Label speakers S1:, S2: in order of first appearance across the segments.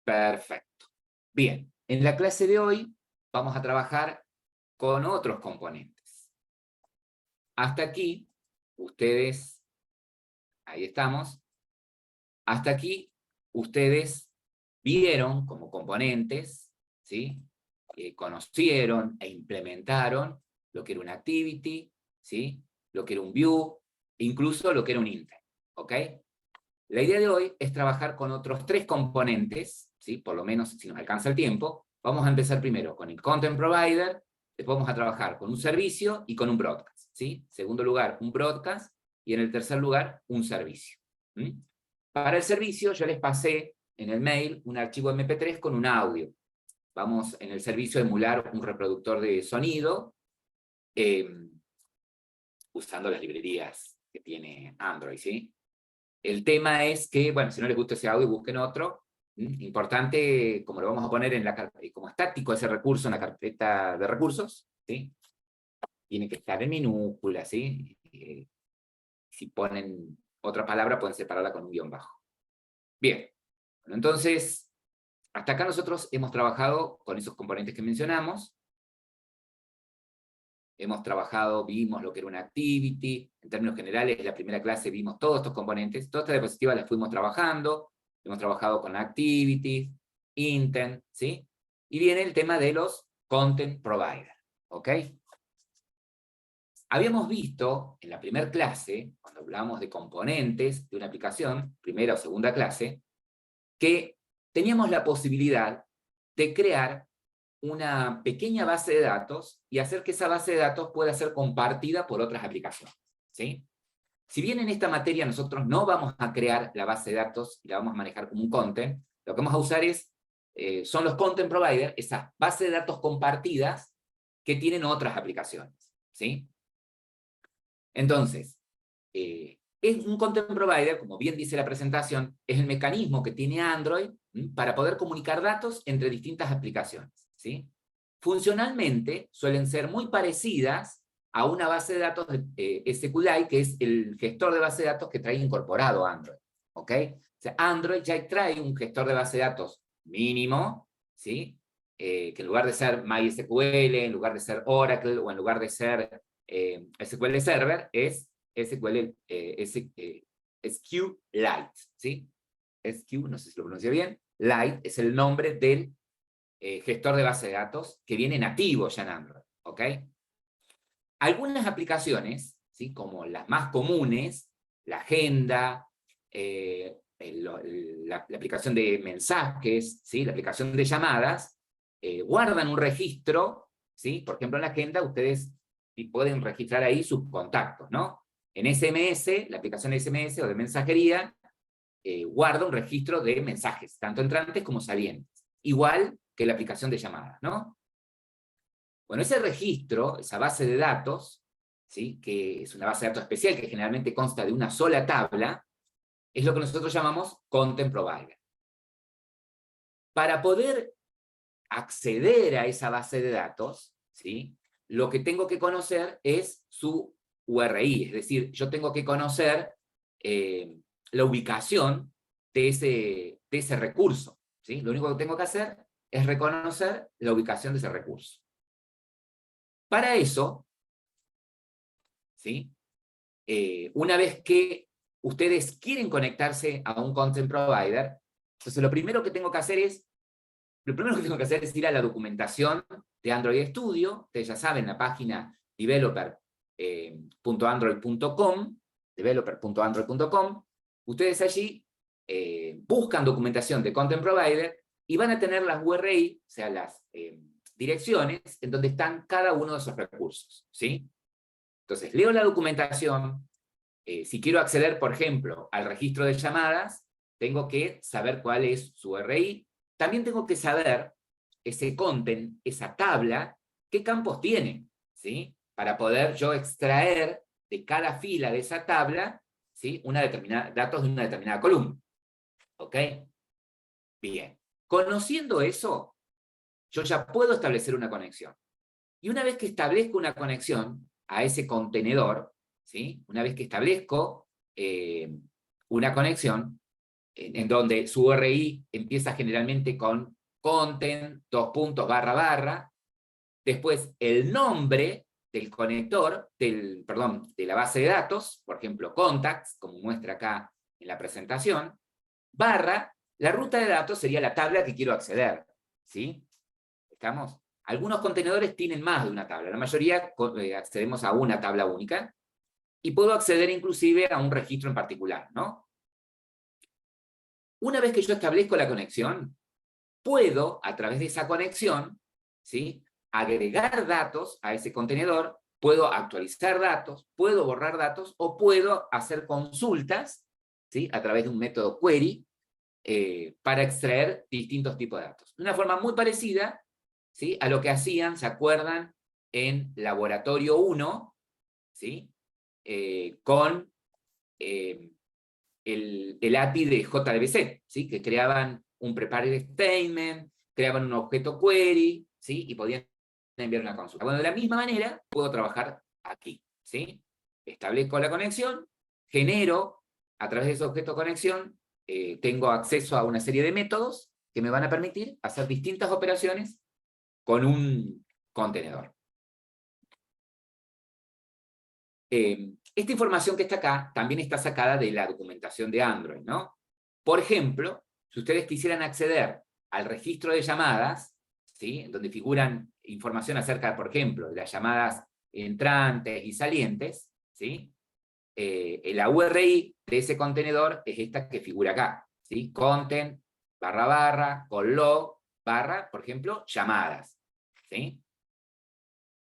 S1: Perfecto. Bien, en la clase de hoy vamos a trabajar con otros componentes. Hasta aquí, ustedes, ahí estamos, hasta aquí ustedes vieron como componentes, ¿sí? Conocieron e implementaron lo que era una activity, ¿sí? Lo que era un view, incluso lo que era un intent, ¿ok? La idea de hoy es trabajar con otros 3 componentes, ¿sí? Por lo menos si nos alcanza el tiempo. Vamos a empezar primero con el Content Provider, después vamos a trabajar con un servicio y con un broadcast, ¿sí? Segundo lugar, un broadcast, y en el tercer lugar, un servicio. ¿Mm? Para el servicio yo les pasé en el mail un archivo MP3 con un audio. Vamos en el servicio a emular un reproductor de sonido, usando las librerías que tiene Android, ¿sí? El tema es que, bueno, si no les gusta ese audio, busquen otro. Importante, como lo vamos a poner en la como estático ese recurso en la carpeta de recursos, ¿sí? Tiene que estar en minúscula, ¿sí? Si ponen otra palabra, pueden separarla con un guión bajo. Bien, bueno, entonces, hasta acá nosotros hemos trabajado con esos componentes que mencionamos. Hemos trabajado, vimos lo que era una activity, en términos generales, en la primera clase vimos todos estos componentes, todas estas diapositivas las fuimos trabajando, hemos trabajado con activity, intent, ¿sí? Y viene el tema de los content provider, ¿ok? Habíamos visto en la primera clase, cuando hablamos de componentes de una aplicación, primera o segunda clase, que teníamos la posibilidad de crear una pequeña base de datos y hacer que esa base de datos pueda ser compartida por otras aplicaciones, ¿sí? Si bien en esta materia nosotros no vamos a crear la base de datos y la vamos a manejar como un content, lo que vamos a usar son los content providers, esas bases de datos compartidas que tienen otras aplicaciones, ¿sí? Entonces, es un content provider, como bien dice la presentación, es el mecanismo que tiene Android para poder comunicar datos entre distintas aplicaciones, ¿sí? Funcionalmente suelen ser muy parecidas a una base de datos de SQLite, que es el gestor de base de datos que trae incorporado Android, ¿ok? O sea, Android ya trae un gestor de base de datos mínimo, ¿sí? Que en lugar de ser MySQL, en lugar de ser Oracle, o en lugar de ser SQL Server, es SQLite, ¿sí? SQ, no sé si lo pronuncia bien, Lite es el nombre del gestor de base de datos que viene nativo ya en Android, ¿ok? Algunas aplicaciones, ¿sí? Como las más comunes, la agenda, la aplicación de mensajes, ¿sí? La aplicación de llamadas, guardan un registro, ¿sí? Por ejemplo, en la agenda ustedes pueden registrar ahí sus contactos, ¿no? En SMS, la aplicación de SMS o de mensajería, guarda un registro de mensajes, tanto entrantes como salientes, igual que la aplicación de llamadas, ¿no? Bueno, ese registro, esa base de datos, ¿sí? Que es una base de datos especial que generalmente consta de una sola tabla, es lo que nosotros llamamos Content Provider. Para poder acceder a esa base de datos, ¿sí? Lo que tengo que conocer es su URI, es decir, yo tengo que conocer la ubicación de ese recurso, ¿sí? Lo único que tengo que hacer es reconocer la ubicación de ese recurso. Para eso, ¿sí? Una vez que ustedes quieren conectarse a un content provider, entonces lo primero que tengo que hacer es ir a la documentación de Android Studio. Ustedes ya saben, la página developer.android.com, ustedes allí buscan documentación de Content Provider y van a tener las URI, o sea, las direcciones en donde están cada uno de esos recursos, ¿sí? Entonces, leo la documentación. Si quiero acceder, por ejemplo, al registro de llamadas, tengo que saber cuál es su URI. También tengo que saber ese content, esa tabla, qué campos tiene, ¿sí? Para poder yo extraer de cada fila de esa tabla, ¿sí? Datos de una determinada columna. ¿Ok? Bien. Conociendo eso, yo ya puedo establecer una conexión. Y una vez que establezco una conexión a ese contenedor, ¿sí? Una vez que establezco una conexión, en donde su URI empieza generalmente con content, // después el nombre del conector, perdón, de la base de datos, por ejemplo, contacts, como muestra acá en la presentación, / la ruta de datos sería la tabla que quiero acceder, ¿sí? ¿Estamos? Algunos contenedores tienen más de una tabla, la mayoría accedemos a una tabla única, y puedo acceder inclusive a un registro en particular, ¿no? Una vez que yo establezco la conexión, puedo, a través de esa conexión, ¿sí?, agregar datos a ese contenedor, puedo actualizar datos, puedo borrar datos, o puedo hacer consultas, ¿sí?, a través de un método query, para extraer distintos tipos de datos. De una forma muy parecida, ¿sí?, a lo que hacían, ¿se acuerdan?, en Laboratorio 1, ¿sí?, con el API de JDBC, ¿sí?, que creaban un prepared statement, creaban un objeto query, ¿sí?, y podían enviar una consulta. Bueno, de la misma manera puedo trabajar aquí, ¿sí? Establezco la conexión, genero, a través de ese objeto conexión, tengo acceso a una serie de métodos que me van a permitir hacer distintas operaciones con un contenedor. Esta información que está acá también está sacada de la documentación de Android, ¿no? Por ejemplo, si ustedes quisieran acceder al registro de llamadas, ¿sí?, donde figuran información acerca, por ejemplo, de las llamadas entrantes y salientes, ¿sí?, la URI de ese contenedor es esta que figura acá, ¿sí?, content, // /log, por ejemplo, llamadas, ¿sí?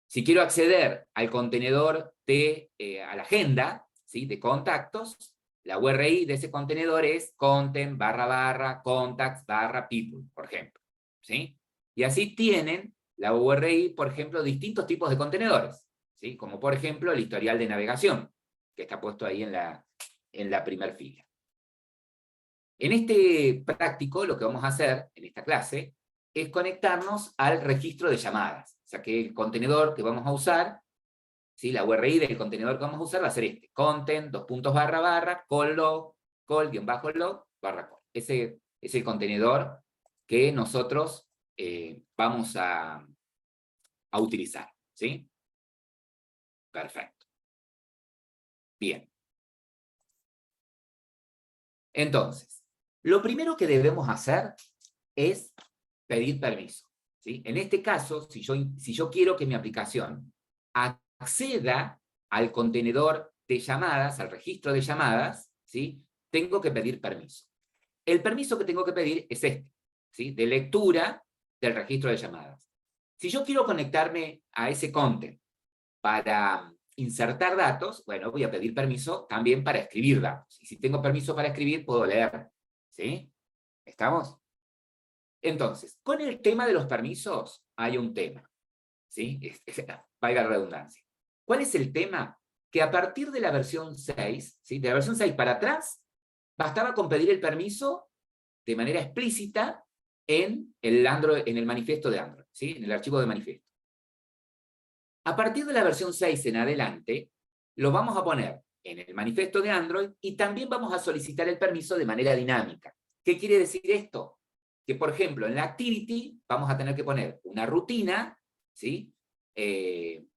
S1: Si quiero acceder al contenedor a la agenda, ¿sí?, de contactos, la URI de ese contenedor es content // contacts /people, por ejemplo, ¿sí? Y así tienen la URI, por ejemplo, distintos tipos de contenedores, ¿sí?, como por ejemplo el historial de navegación, que está puesto ahí en la primera fila. En este práctico, lo que vamos a hacer en esta clase es conectarnos al registro de llamadas. O sea que el contenedor que vamos a usar, ¿sí?, la URI del contenedor que vamos a usar va a ser este, content, // call-log, call-log, /call. Ese es el contenedor que nosotros vamos a utilizar, ¿sí? Perfecto. Bien. Entonces, lo primero que debemos hacer es pedir permiso, ¿sí? En este caso, si yo quiero que mi aplicación acceda al contenedor de llamadas, al registro de llamadas, ¿sí?, tengo que pedir permiso. El permiso que tengo que pedir es este, ¿sí?, de lectura del registro de llamadas. Si yo quiero conectarme a ese content para insertar datos, bueno, voy a pedir permiso también para escribir datos. Y si tengo permiso para escribir, puedo leer, ¿sí? ¿Estamos? Entonces, con el tema de los permisos hay un tema, ¿sí? Valga la redundancia. ¿Cuál es el tema? Que a partir de la versión 6, ¿sí?, de la versión 6 para atrás, bastaba con pedir el permiso de manera explícita en el manifiesto de Android, ¿sí?, en el archivo de manifiesto. A partir de la versión 6 en adelante, lo vamos a poner en el manifiesto de Android y también vamos a solicitar el permiso de manera dinámica. ¿Qué quiere decir esto? Que, por ejemplo, en la activity vamos a tener que poner una rutina, ¿sí?,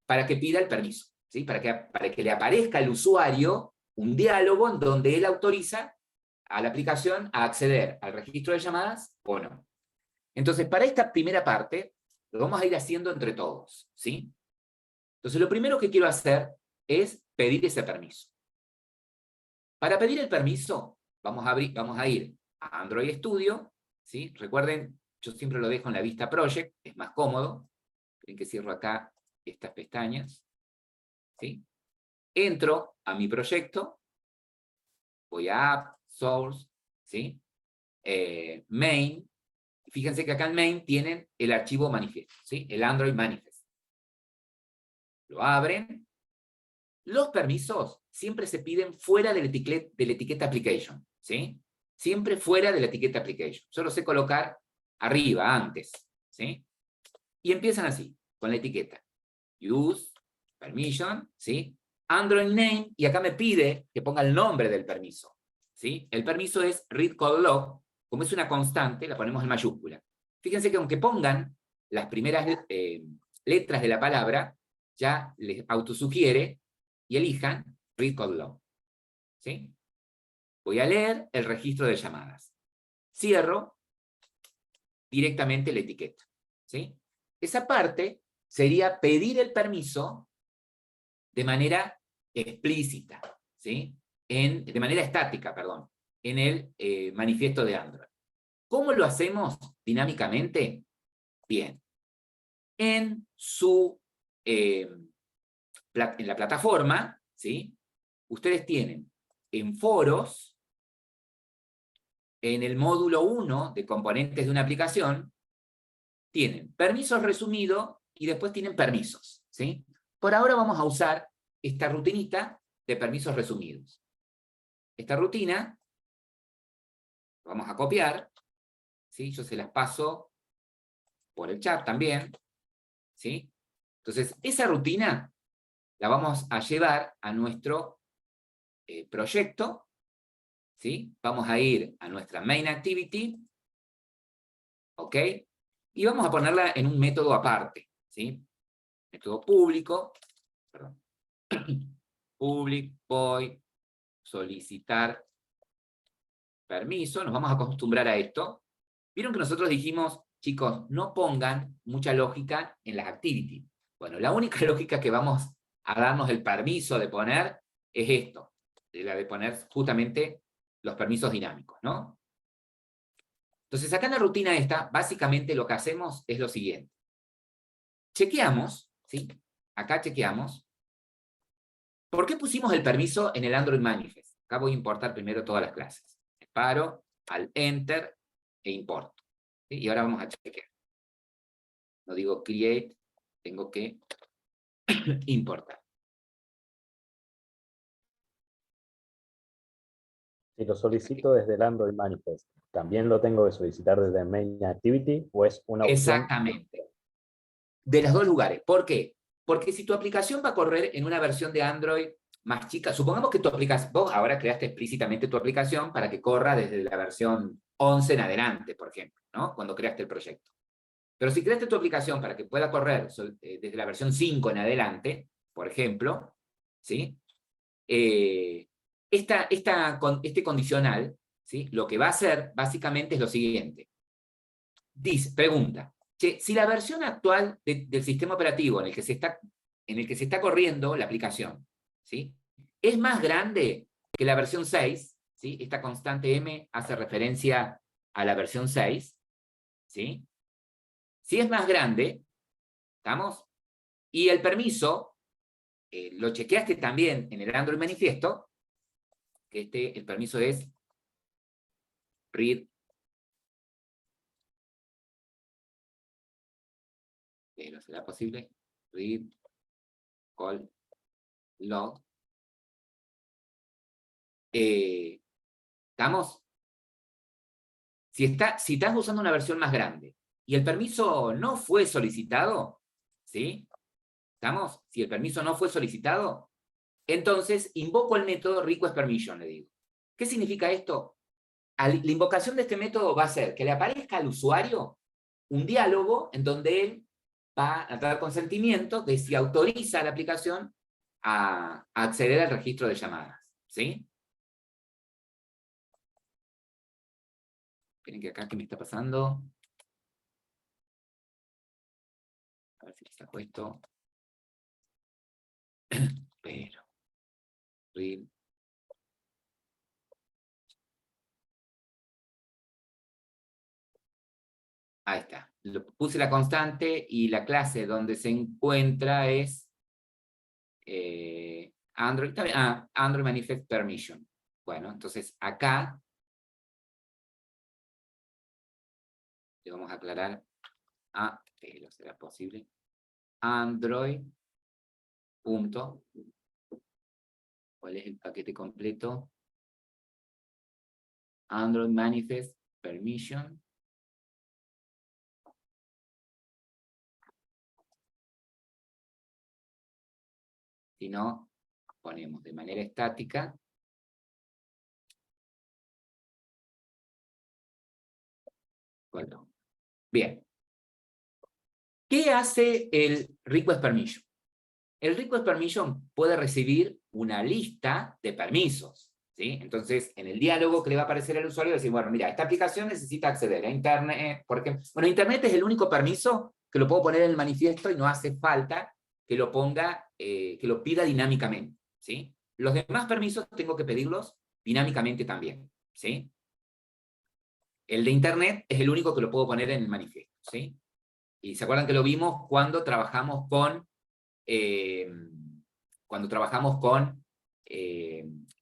S1: para que pida el permiso, ¿sí?, para que le aparezca al usuario un diálogo en donde él autoriza a la aplicación a acceder al registro de llamadas o no. Entonces, para esta primera parte, lo vamos a ir haciendo entre todos, ¿sí? Entonces, lo primero que quiero hacer es pedir ese permiso. Para pedir el permiso, vamos a ir a Android Studio, ¿sí? Recuerden, yo siempre lo dejo en la vista Project, es más cómodo. Ven que cierro acá estas pestañas, ¿sí? Entro a mi proyecto, voy a App, Source, ¿sí?, Main. Fíjense que acá en Main tienen el archivo manifiesto, ¿sí?, el Android Manifest. Lo abren. Los permisos siempre se piden fuera de la etiqueta Application, ¿sí? Siempre fuera de la etiqueta Application. Yo lo sé colocar arriba, antes, ¿sí? Y empiezan así, con la etiqueta. Use, permission, ¿sí? Android name, y acá me pide que ponga el nombre del permiso. ¿sí? El permiso es read call log, como es una constante, la ponemos en mayúscula. Fíjense que aunque pongan las primeras letras de la palabra, ya les autosugiere y elijan read call log, ¿sí? Voy a leer el registro de llamadas. Cierro directamente la etiqueta, ¿sí? Esa parte sería pedir el permiso de manera explícita, ¿sí? De manera estática, perdón, en el manifiesto de Android. ¿Cómo lo hacemos dinámicamente? Bien. En la plataforma, ¿sí? Ustedes tienen en foros, en el módulo 1 de componentes de una aplicación, tienen permisos resumidos y después tienen permisos, ¿sí? Por ahora vamos a usar esta rutinita de permisos resumidos. Esta rutina, vamos a copiar, ¿sí? Yo se las paso por el chat también, ¿sí? Entonces, esa rutina la vamos a llevar a nuestro proyecto, ¿sí? Vamos a ir a nuestra main activity, ¿ok? Y vamos a ponerla en un método aparte, ¿sí? Método público, perdón, public void solicitar permiso, nos vamos a acostumbrar a esto. Vieron que nosotros dijimos, chicos, no pongan mucha lógica en las activities. Bueno, la única lógica que vamos a darnos el permiso de poner es esto, la de poner justamente los permisos dinámicos, ¿no? Entonces, acá en la rutina esta, básicamente lo que hacemos es lo siguiente. Chequeamos, ¿sí? Acá chequeamos. ¿Por qué pusimos el permiso en el Android Manifest? Acá voy a importar primero todas las clases. Paro, al Enter e importo. ¿Sí? Y ahora vamos a chequear. No digo create, tengo que importar.
S2: Si lo solicito desde el Android Manifest, ¿también lo tengo que solicitar desde Main Activity o es una opción?
S1: Exactamente. De los dos lugares. ¿Por qué? Porque si tu aplicación va a correr en una versión de Android más chica, supongamos que tu aplicación, vos ahora creaste explícitamente tu aplicación para que corra desde la versión 11 en adelante, por ejemplo, ¿no? Cuando creaste el proyecto. Pero si creaste tu aplicación para que pueda correr desde la versión 5 en adelante, por ejemplo, ¿sí? Este condicional, ¿sí? Lo que va a hacer básicamente es lo siguiente. Pregunta, che, si la versión actual del sistema operativo en el que se está corriendo la aplicación, ¿sí? Es más grande que la versión 6, ¿sí? Esta constante M hace referencia a la versión 6, ¿sí? Si es más grande, ¿estamos? Y el permiso, lo chequeaste también en el Android Manifiesto, que el permiso es read, pero será posible, read call log. ¿Estamos? Si estás usando una versión más grande y el permiso no fue solicitado, ¿sí? ¿Estamos? Si el permiso no fue solicitado, entonces invoco el método requestPermission, le digo. ¿Qué significa esto? La invocación de este método va a ser que le aparezca al usuario un diálogo en donde él va a dar consentimiento de si autoriza a la aplicación a acceder al registro de llamadas, ¿sí? Esperen que acá, ¿qué me está pasando? A ver si le saco esto. Pero, read. Ahí está. Puse la constante y la clase donde se encuentra es Android, Android Manifest Permission. Bueno, entonces acá le vamos a aclarar pero será posible. Android. Punto. ¿Cuál es el paquete completo? Android Manifest Permission. Si no, ponemos de manera estática Bueno, bien. ¿Qué hace el request permission? El request permission puede recibir una lista de permisos, ¿sí? Entonces, en el diálogo que le va a aparecer al usuario, decir, bueno, mira, esta aplicación necesita acceder a Internet, porque, bueno, Internet es el único permiso que lo puedo poner en el manifiesto y no hace falta que lo ponga, que lo pida dinámicamente, ¿sí? Los demás permisos tengo que pedirlos dinámicamente también, ¿sí? El de Internet es el único que lo puedo poner en el manifiesto, ¿sí? Y se acuerdan que lo vimos cuando trabajamos con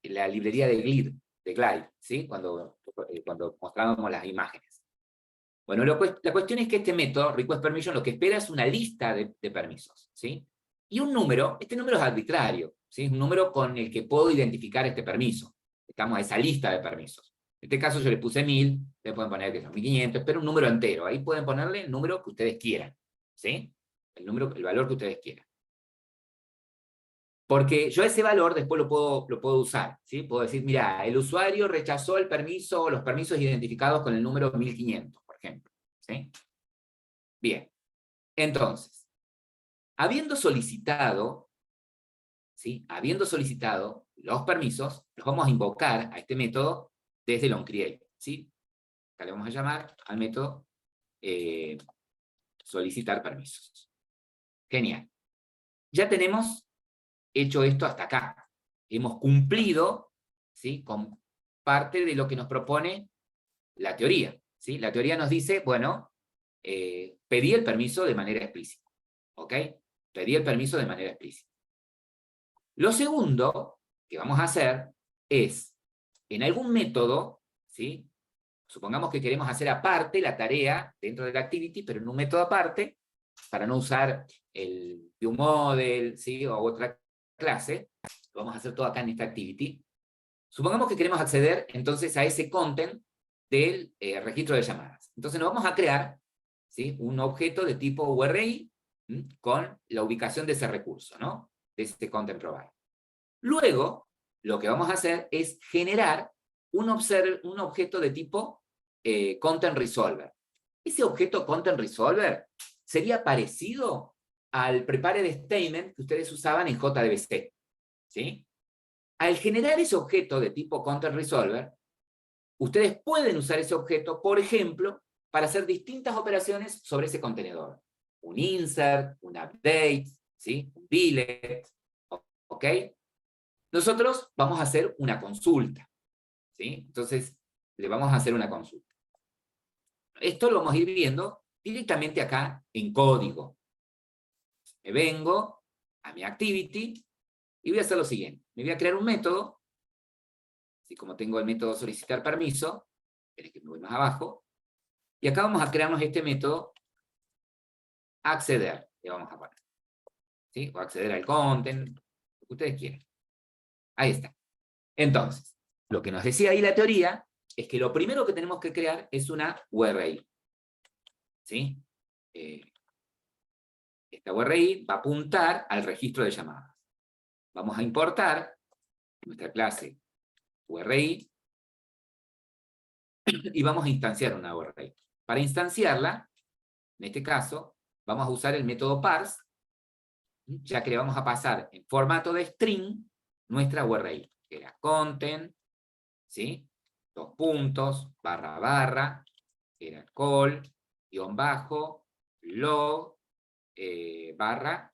S1: la librería de Glide, ¿sí? Cuando mostrábamos las imágenes. Bueno, la cuestión es que este método, request permission, lo que espera es una lista de permisos, ¿sí? Y un número, este número es arbitrario, ¿sí? Es un número con el que puedo identificar este permiso. Estamos a esa lista de permisos. En este caso yo le puse 1000, le pueden poner que son 1500, pero un número entero. Ahí pueden ponerle el número que ustedes quieran, ¿sí? El valor que ustedes quieran. Porque yo ese valor después lo puedo usar, ¿sí? Puedo decir, mira, el usuario rechazó el permiso o los permisos identificados con el número 1500, por ejemplo, ¿sí? Bien, entonces, habiendo solicitado, ¿sí? Habiendo solicitado los permisos, los vamos a invocar a este método desde el onCreate, ¿sí? Acá le vamos a llamar al método solicitar permisos. Genial. Ya tenemos hecho esto hasta acá. Hemos cumplido, ¿sí? Con parte de lo que nos propone la teoría, ¿sí? La teoría nos dice, bueno, pedí el permiso de manera explícita, ¿ok? Pedí el permiso de manera explícita. Lo segundo que vamos a hacer es, en algún método, ¿sí? Supongamos que queremos hacer aparte la tarea dentro de la activity, pero en un método aparte, para no usar el viewModel, ¿sí? O otra clase, lo vamos a hacer todo acá en esta activity. Supongamos que queremos acceder entonces a ese content del registro de llamadas. Entonces nos vamos a crear, ¿sí? Un objeto de tipo URI con la ubicación de ese recurso, ¿no? De ese content provider. Luego, lo que vamos a hacer es generar un objeto de tipo content resolver. Ese objeto content resolver sería parecido al prepared statement que ustedes usaban en JDBC, ¿sí? Al generar ese objeto de tipo content resolver, ustedes pueden usar ese objeto, por ejemplo, para hacer distintas operaciones sobre ese contenedor. Un insert, un update, ¿sí? Un delete, ¿ok? Nosotros vamos a hacer una consulta, ¿sí? Entonces, le vamos a hacer una consulta. Esto lo vamos a ir viendo directamente acá en código. Me vengo a mi activity y voy a hacer lo siguiente. Me voy a crear un método, así como tengo el método solicitar permiso, esperen que me voy más abajo, y acá vamos a crearnos este método acceder, le vamos a poner, ¿sí? O acceder al content, lo que ustedes quieran. Ahí está. Entonces, lo que nos decía ahí la teoría es que lo primero que tenemos que crear es una URI, ¿sí? Esta URI va a apuntar al registro de llamadas. Vamos a importar nuestra clase URI y vamos a instanciar una URI. Para instanciarla, en este caso, vamos a usar el método parse, ya que le vamos a pasar en formato de string nuestra URI, que era content, ¿sí? 2 puntos, barra, barra, era call, guión bajo, log, barra,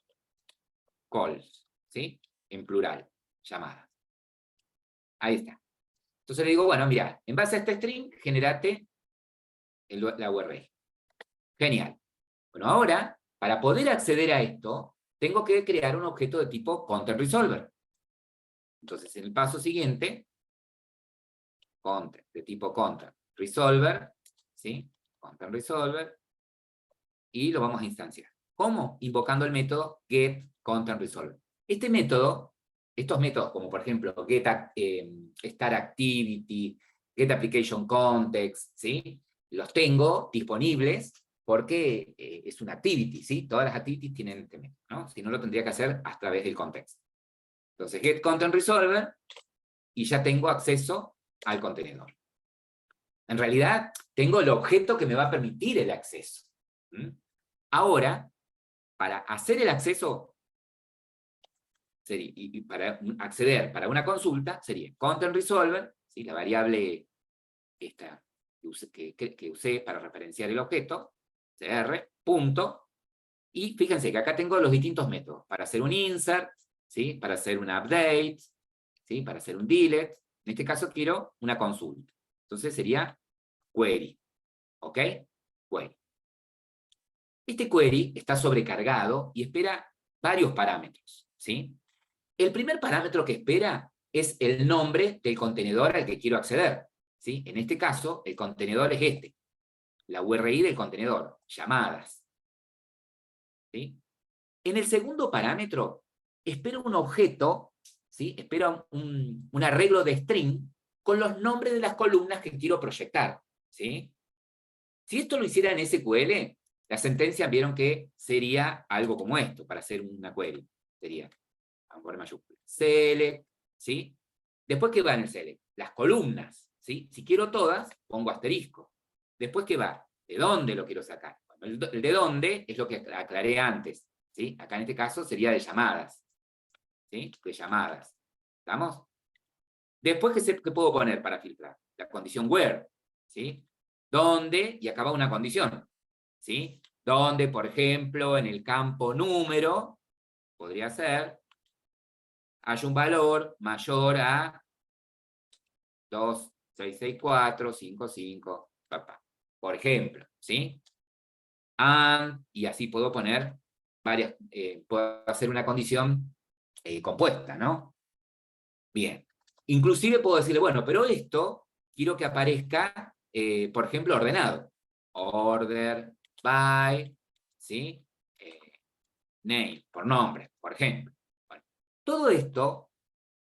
S1: calls, ¿sí? En plural, llamadas. Ahí está. Entonces le digo, bueno, mira, en base a este string, generate la URL. Genial. Bueno, ahora, para poder acceder a esto, tengo que crear un objeto de tipo content resolver. Entonces, en el paso siguiente, content, de tipo content resolver, ¿sí? Content resolver, y lo vamos a instanciar. ¿Cómo? Invocando el método getContentResolver. Este método, estos métodos como por ejemplo getStartActivity, getApplicationContext, ¿sí? Los tengo disponibles porque es una activity, ¿sí? Todas las activities tienen este método, ¿no? Si no, lo tendría que hacer a través del context. Entonces, getContentResolver, y ya tengo acceso al contenedor. En realidad, tengo el objeto que me va a permitir el acceso. ¿Mm? Ahora, para hacer el acceso, y para acceder para una consulta, sería content resolver, ¿sí? La variable esta que usé para referenciar el objeto, cr, punto, y fíjense que acá tengo los distintos métodos, para hacer un insert, ¿sí? Para hacer un update, ¿sí? Para hacer un delete, en este caso quiero una consulta, entonces sería query, ¿ok? Query. Este query está sobrecargado y espera varios parámetros, ¿sí? El primer parámetro que espera es el nombre del contenedor al que quiero acceder, ¿sí? En este caso, el contenedor es este, la URI del contenedor, llamadas, ¿sí? En el segundo parámetro, espero un objeto, ¿sí? Espero un arreglo de string con los nombres de las columnas que quiero proyectar, ¿sí? Si esto lo hiciera en SQL, las sentencias vieron que sería algo como esto, para hacer una query. Sería, vamos a poner mayúscula, select, ¿sí? Después, ¿qué va en el select? Las columnas, ¿sí? Si quiero todas, pongo asterisco. Después, ¿qué va? ¿De dónde lo quiero sacar? Bueno, el de dónde es lo que aclaré antes, ¿sí? Acá en este caso sería de llamadas, ¿sí? De llamadas. ¿Estamos? Después, ¿qué puedo poner para filtrar? La condición where, ¿sí? ¿Dónde? Y acá va una condición, ¿sí? Donde, por ejemplo, en el campo número, podría ser, hay un valor mayor a 266455, papá. Por ejemplo, ¿sí? Y así puedo poner varias, puedo hacer una condición compuesta, ¿no? Bien. Inclusive puedo decirle, bueno, pero esto quiero que aparezca, por ejemplo, ordenado. Order by, ¿sí? Name, por nombre, por ejemplo. Bueno, todo esto,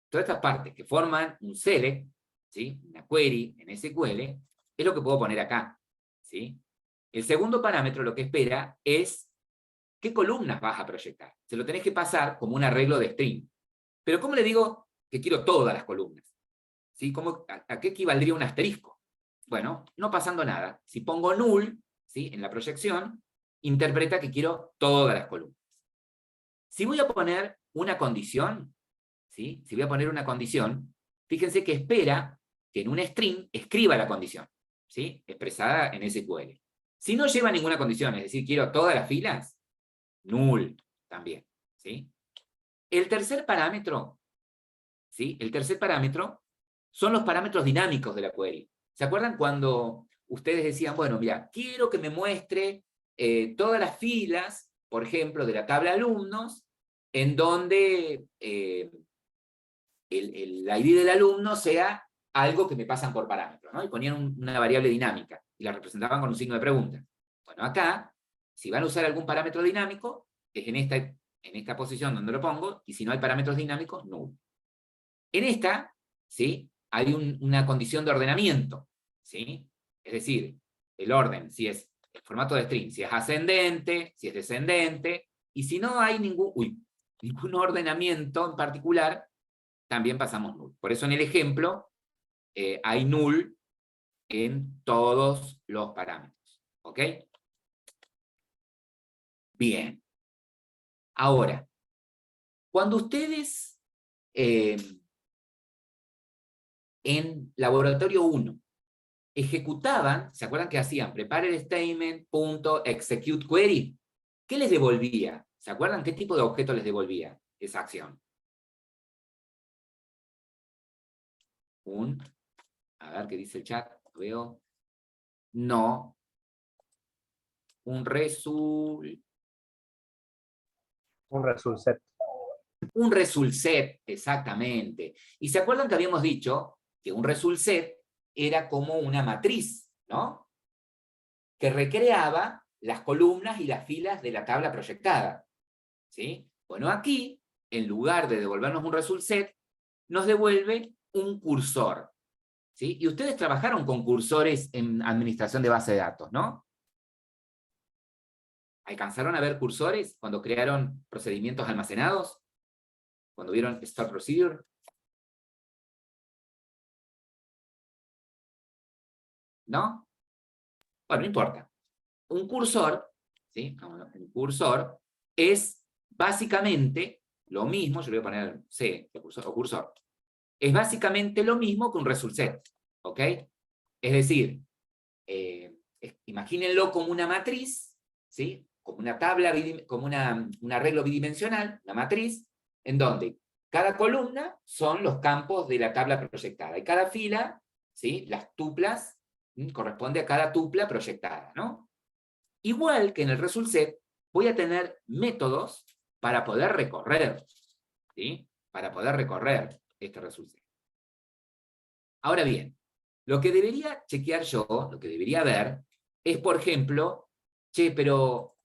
S1: todas estas partes que forman un select, ¿sí? Una query en SQL, es lo que puedo poner acá, ¿sí? El segundo parámetro lo que espera es qué columnas vas a proyectar. Se lo tenés que pasar como un arreglo de string. Pero ¿cómo le digo que quiero todas las columnas? ¿Sí? ¿A qué equivaldría un asterisco? Bueno, no pasando nada. Si pongo null, ¿sí? En la proyección, interpreta que quiero todas las columnas. Si voy a poner una condición, ¿sí? Si voy a poner una condición, fíjense que espera que en un string escriba la condición, ¿sí? Expresada en SQL. Si no lleva ninguna condición, es decir, quiero todas las filas, null también, ¿sí? El tercer parámetro, ¿sí? El tercer parámetro son los parámetros dinámicos de la query. ¿Se acuerdan cuando ustedes decían, bueno, mira, quiero que me muestre todas las filas, por ejemplo, de la tabla de alumnos, en donde el ID del alumno sea algo que me pasan por parámetro, ¿no? Y ponían una variable dinámica y la representaban con un signo de pregunta. Bueno, acá, si van a usar algún parámetro dinámico, es en esta posición donde lo pongo, y si no hay parámetros dinámicos, null. En esta, ¿sí? Hay una condición de ordenamiento, ¿sí? Es decir, el orden, si es el formato de string, si es ascendente, si es descendente, y si no hay ningún ordenamiento en particular, también pasamos null. Por eso en el ejemplo hay null en todos los parámetros. ¿Ok? Bien. Ahora, cuando ustedes en laboratorio 1 ejecutaban, ¿se acuerdan que hacían? Prepare el statement, punto, execute query. ¿Qué les devolvía? ¿Se acuerdan qué tipo de objeto les devolvía esa acción? A ver qué dice el chat, veo. No. Un result
S2: set.
S1: Un result set, exactamente. Y se acuerdan que habíamos dicho que un result set era como una matriz, ¿no? Que recreaba las columnas y las filas de la tabla proyectada. ¿Sí? Bueno, aquí, en lugar de devolvernos un result set, nos devuelve un cursor. ¿Sí? Y ustedes trabajaron con cursores en administración de base de datos, ¿no? ¿Alcanzaron a ver cursores cuando crearon procedimientos almacenados? Cuando vieron Store Procedure. ¿no? Bueno, no importa. Un cursor, ¿sí? Un cursor es básicamente lo mismo, yo le voy a poner C, o cursor, es básicamente lo mismo que un result set, ¿ok? Es decir, imagínenlo como una matriz, ¿sí? Como una tabla, como un arreglo bidimensional, una matriz, en donde cada columna son los campos de la tabla proyectada, y cada fila, ¿sí? Las tuplas, corresponde a cada tupla proyectada, ¿no? Igual que en el result set, voy a tener métodos para poder recorrer, ¿sí? Para poder recorrer este result set. Ahora bien, lo que debería chequear yo, lo que debería ver, es, por ejemplo, che, pero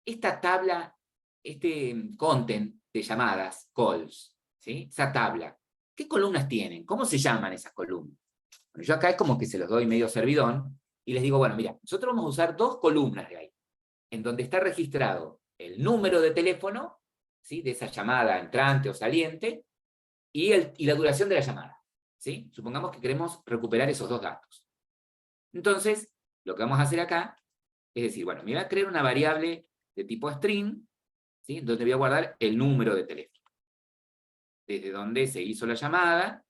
S1: esta tabla, este content de llamadas, calls, ¿sí? Esa tabla, ¿qué columnas tienen? ¿Cómo se llaman esas columnas? Bueno, yo acá es como que se los doy medio servidón, y les digo, bueno, mira, nosotros vamos a usar 2 columnas de ahí, en donde está registrado el número de teléfono, ¿sí? De esa llamada entrante o saliente, y la duración de la llamada. ¿Sí? Supongamos que queremos recuperar esos 2 datos. Entonces, lo que vamos a hacer acá es decir, bueno, me voy a crear una variable de tipo string, ¿sí? Donde voy a guardar el número de teléfono. Desde donde se hizo la llamada,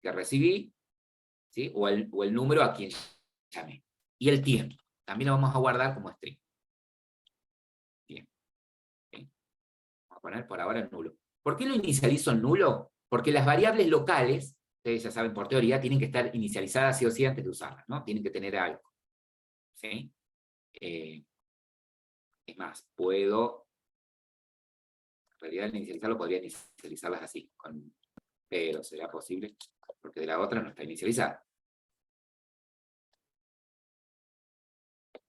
S1: que recibí, ¿sí? O el número a quien llamé. Y el tiempo. También lo vamos a guardar como string. Bien. ¿Sí? Vamos a poner por ahora en nulo. ¿Por qué lo inicializo en nulo? Porque las variables locales, ustedes ya saben por teoría, tienen que estar inicializadas sí o sí antes de usarlas, ¿no? Tienen que tener algo. ¿Sí? Es más, puedo, en realidad al inicializarlo podría inicializarlas así, pero ¿será posible? Porque de la otra no está inicializada.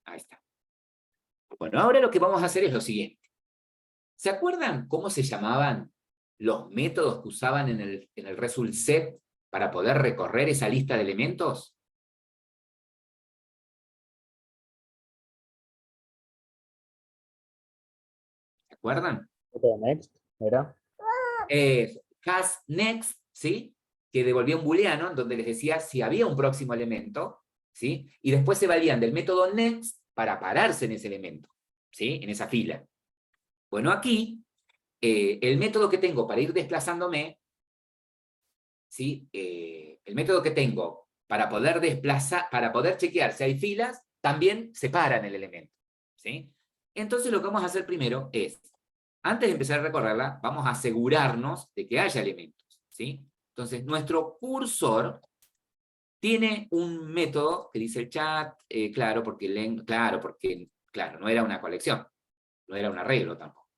S1: Ahí está. Bueno, ahora lo que vamos a hacer es lo siguiente. ¿Se acuerdan cómo se llamaban los métodos que usaban en el result set para poder recorrer esa lista de elementos? ¿Se acuerdan?
S2: Next, ¿era?
S1: Has_next, ¿sí? Que devolvía un booleano en donde les decía si había un próximo elemento, ¿sí? Y después se valían del método next para pararse en ese elemento, ¿sí? En esa fila. Bueno, aquí, el método que tengo para ir desplazándome, ¿sí? El método que tengo para poder desplazar, para poder chequear si hay filas, también separan el elemento, ¿sí? Entonces lo que vamos a hacer primero es, antes de empezar a recorrerla, vamos a asegurarnos de que haya elementos, ¿sí? Entonces, nuestro cursor tiene un método que dice el chat, claro, no era una colección, no era un arreglo tampoco.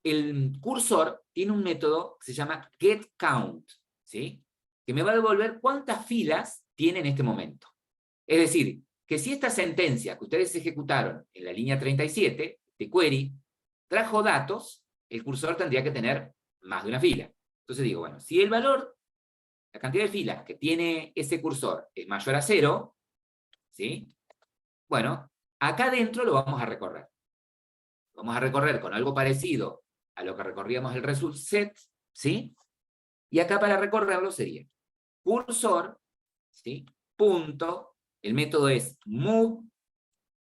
S1: El cursor tiene un método que se llama getCount, ¿sí? Que me va a devolver cuántas filas tiene en este momento. Es decir, que si esta sentencia que ustedes ejecutaron en la línea 37 de query trajo datos, el cursor tendría que tener más de una fila. Entonces digo, bueno, si el valor, la cantidad de filas que tiene ese cursor es mayor a 0, ¿sí? Bueno, acá adentro lo vamos a recorrer. Vamos a recorrer con algo parecido a lo que recorríamos el result set, ¿sí? Y acá para recorrerlo sería cursor, ¿sí? Punto, el método es move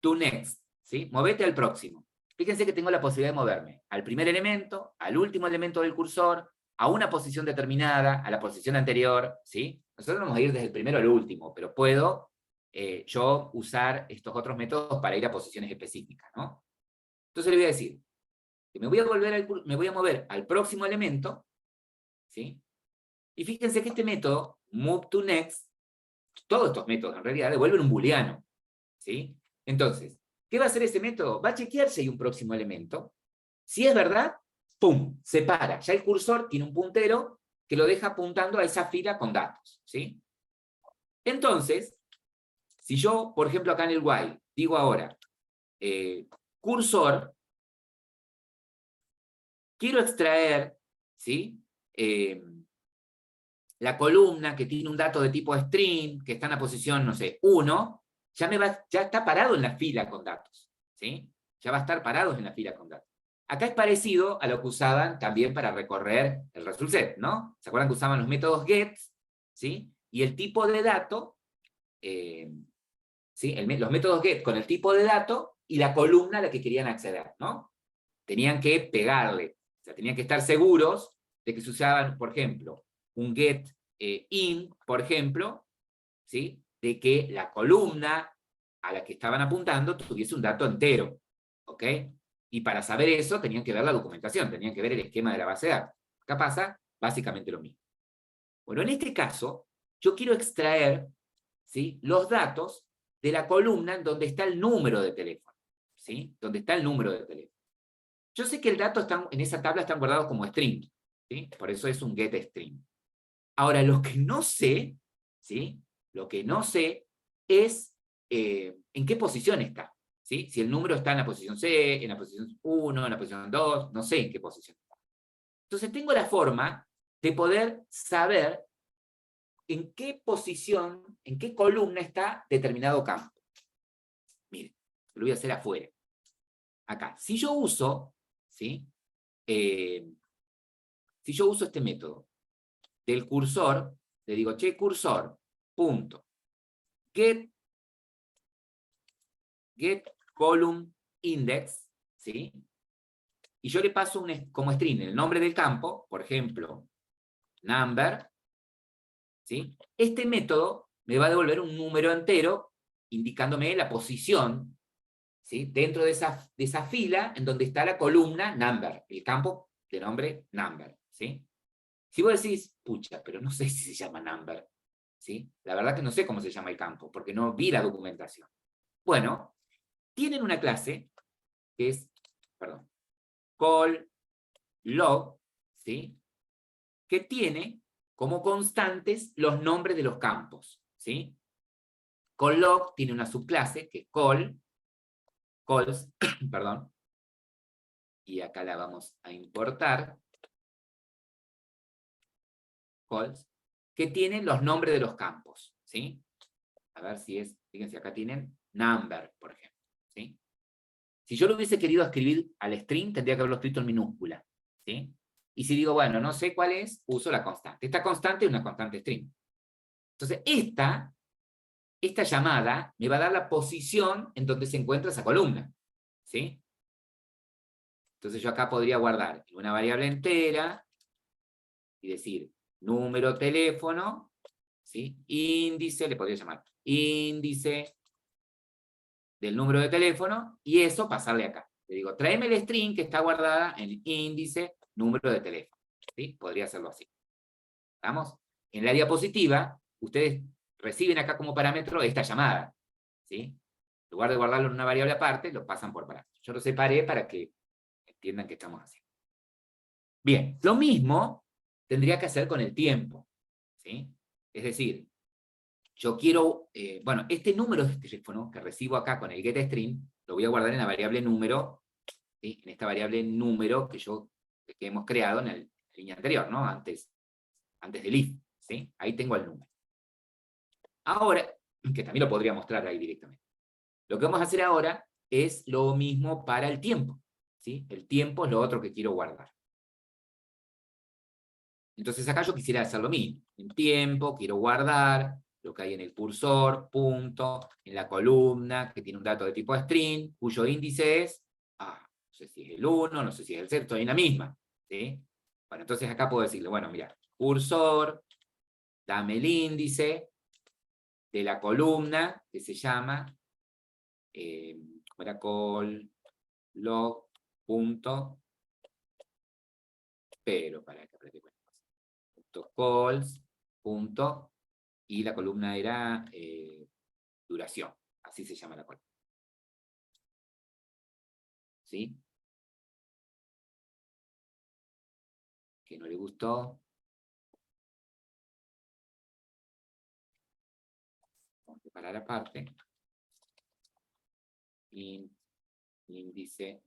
S1: to next, ¿sí? Movete al próximo. Fíjense que tengo la posibilidad de moverme al primer elemento, al último elemento del cursor, a una posición determinada, a la posición anterior, ¿sí? Nosotros vamos a ir desde el primero al último, pero puedo yo usar estos otros métodos para ir a posiciones específicas, ¿no? Entonces le voy a decir que me voy a mover al próximo elemento, ¿sí? Y fíjense que este método, move to next, todos estos métodos en realidad devuelven un booleano, ¿sí? Entonces, ¿qué va a hacer ese método? Va a chequear si hay un próximo elemento. Si es verdad, ¡pum! Se para. Ya el cursor tiene un puntero que lo deja apuntando a esa fila con datos, ¿sí? Entonces, si yo, por ejemplo, acá en el while, digo ahora, cursor, quiero extraer, ¿sí? La columna que tiene un dato de tipo string, que está en la posición, no sé, 1, ya está parado en la fila con datos, ¿sí? Ya va a estar parado en la fila con datos. Acá es parecido a lo que usaban también para recorrer el result set, ¿no? ¿Se acuerdan que usaban los métodos get, ¿sí? y el tipo de dato, ¿sí? Los métodos get con el tipo de dato y la columna a la que querían acceder, ¿no? Tenían que pegarle, o sea, tenían que estar seguros de que se usaban, por ejemplo, un get in, por ejemplo, ¿sí? De que la columna a la que estaban apuntando tuviese un dato entero, ¿ok? Y para saber eso tenían que ver la documentación, tenían que ver el esquema de la base de datos. Acá pasa básicamente lo mismo. Bueno, en este caso, yo quiero extraer, ¿sí? Los datos de la columna en donde está el número de teléfono, ¿sí? Donde está el número de teléfono. Yo sé que el dato en esa tabla están guardados como string, ¿sí? Por eso es un get string. Ahora, lo que no sé, ¿sí? Lo que no sé es en qué posición está, ¿sí? Si el número está en la posición C, en la posición 1, en la posición 2, no sé en qué posición está. Entonces tengo la forma de poder saber en qué posición, en qué columna está determinado campo. Miren, lo voy a hacer afuera. Acá. Si yo uso, ¿sí? Si yo uso este método del cursor, le digo, che, cursor, punto, get column index, ¿sí? Y yo le paso como string el nombre del campo, por ejemplo, number, ¿sí? Este método me va a devolver un número entero indicándome la posición, ¿sí? Dentro de esa fila en donde está la columna number, el campo de nombre number, ¿sí? Si vos decís, pucha, pero no sé si se llama number, ¿sí? La verdad que no sé cómo se llama el campo, porque no vi la documentación. Bueno, tienen una clase que es, perdón, call log, ¿sí? Que tiene como constantes los nombres de los campos, ¿sí? Call log tiene una subclase que es calls, perdón, y acá la vamos a importar, calls, que tienen los nombres de los campos, ¿sí? A ver si es, fíjense, acá tienen number, por ejemplo, ¿sí? Si yo lo hubiese querido escribir al string, tendría que haberlo escrito en minúscula, ¿sí? Y si digo, bueno, no sé cuál es, uso la constante. Esta constante es una constante string. Entonces, esta llamada me va a dar la posición en donde se encuentra esa columna, ¿sí? Entonces yo acá podría guardar una variable entera y decir número, teléfono, ¿sí? Índice, le podría llamar índice del número de teléfono, y eso pasarle acá. Le digo, tráeme el string que está guardada en índice, número de teléfono. ¿Sí? Podría hacerlo así. ¿Vamos? En la diapositiva, ustedes reciben acá como parámetro esta llamada. ¿Sí? En lugar de guardarlo en una variable aparte, lo pasan por parámetro. Yo lo separé para que entiendan qué estamos haciendo. Bien, lo mismo tendría que hacer con el tiempo. ¿Sí? Es decir, yo quiero, bueno, este número de teléfono que recibo acá con el getString, lo voy a guardar en la variable número, ¿sí? En esta variable número que hemos creado en la línea anterior, ¿no? Antes del if, ¿sí? Ahí tengo el número. Ahora, que también lo podría mostrar ahí directamente. Lo que vamos a hacer ahora es lo mismo para el tiempo, ¿sí? El tiempo es lo otro que quiero guardar. Entonces acá yo quisiera hacer lo mismo. En tiempo, quiero guardar lo que hay en el cursor, punto, en la columna, que tiene un dato de tipo string, cuyo índice es, no sé si es el 1, no sé si es el 0, estoy en la misma, ¿sí? Bueno, entonces acá puedo decirle, bueno, mira, cursor, dame el índice de la columna, que se llama, ¿cómo era? Call log, punto, pero para que aprecie cuenta. Punto calls, punto, y la columna era duración, así se llama la columna. ¿Sí? Que no le gustó. Vamos a separar aparte. Índice,